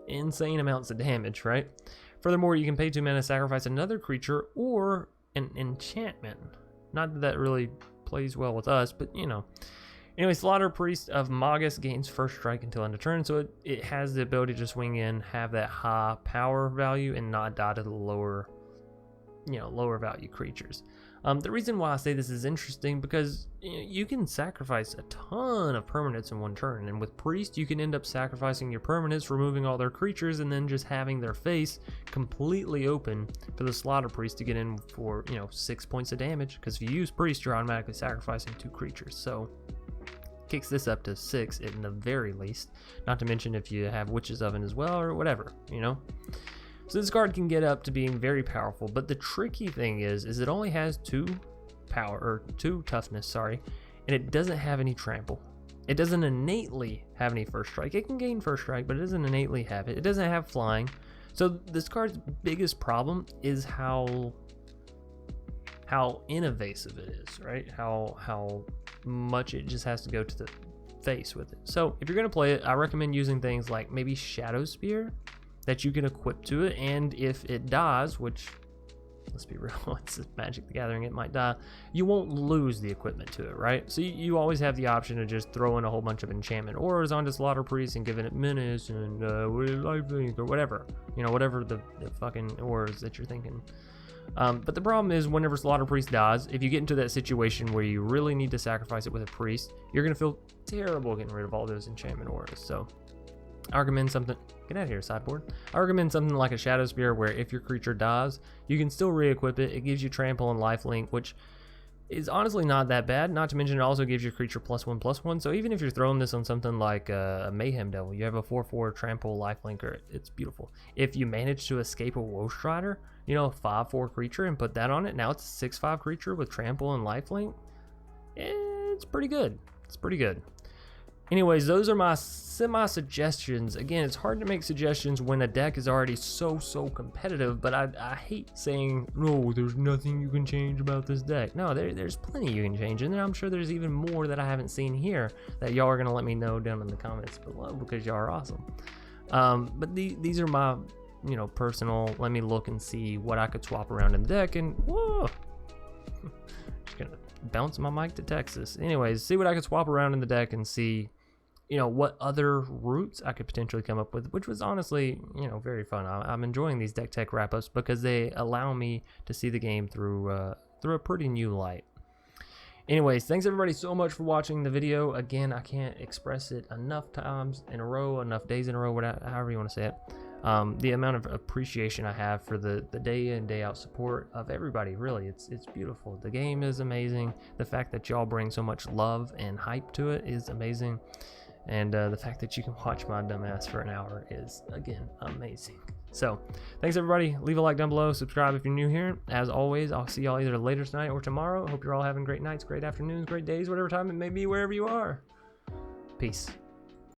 insane amounts of damage, right? Furthermore, you can pay 2 mana, sacrifice another creature or an enchantment. Not that that really plays well with us, but you know. Anyway, Slaughter, Priest of Magus gains first strike until end of turn, so it has the ability to swing in, have that high power value, and not die to the lower, you know, lower value creatures. The reason why I say this is interesting, because you can sacrifice a ton of permanents in one turn, and with Priest you can end up sacrificing your permanents, removing all their creatures, and then just having their face completely open for the Slaughter Priest to get in for, you know, 6 points of damage, because if you use Priest you're automatically sacrificing 2 creatures, so kicks this up to 6 at the very least, not to mention if you have Witch's Oven as well or whatever, you know. So this card can get up to being very powerful, but the tricky thing is it only has 2 toughness, sorry, and it doesn't have any trample. It doesn't innately have any first strike. It can gain first strike, but it doesn't innately have it. It doesn't have flying. So this card's biggest problem is how invasive it is, right? How much it just has to go to the face with it. So if you're gonna play it, I recommend using things like maybe Shadow Spear that you can equip to it, and if it dies, which, let's be real, it's Magic the Gathering, it might die, you won't lose the equipment to it, right? So you always have the option of just throwing a whole bunch of enchantment auras onto Slaughter Priest and giving it menace and lifelink or whatever, you know, whatever the fucking auras that you're thinking. But the problem is, whenever Slaughter Priest dies, if you get into that situation where you really need to sacrifice it with a priest, you're gonna feel terrible getting rid of all those enchantment auras. So I recommend something, get out of here sideboard. I recommend something like a Shadow Spear, where if your creature dies, you can still re-equip it. It gives you trample and lifelink, which is honestly not that bad. Not to mention it also gives your creature +1/+1. So even if you're throwing this on something like a Mayhem Devil, you have a 4/4 trample lifelinker. It's beautiful. If you manage to escape a Woe Strider, you know, a 5/4 creature, and put that on it, now it's a 6/5 creature with trample and lifelink. It's pretty good. It's pretty good. Anyways, those are my semi-suggestions. Again, it's hard to make suggestions when a deck is already so competitive, but I hate saying, no, there's nothing you can change about this deck. No, there's plenty you can change, and I'm sure there's even more that I haven't seen here that y'all are going to let me know down in the comments below, because y'all are awesome. But these are my, you know, personal, let me look and see what I could swap around in the deck, and whoa, just gonna bounce my mic to Texas. Anyways, see what I could swap around in the deck and see, you know, what other routes I could potentially come up with, which was honestly, you know, very fun. I'm enjoying these deck tech wrap-ups because they allow me to see the game through a pretty new light. Anyways, thanks everybody so much for watching the video. Again, I can't express it enough times in a row, enough days in a row, whatever, however you want to say it. the amount of appreciation I have for the day in, day out support of everybody. Really, it's beautiful. The game is amazing. The fact that y'all bring so much love and hype to it is amazing. And the fact that you can watch my dumbass for an hour is, again, amazing. So, thanks everybody. Leave a like down below. Subscribe if you're new here. As always, I'll see y'all either later tonight or tomorrow. Hope you're all having great nights, great afternoons, great days, whatever time it may be, wherever you are. Peace.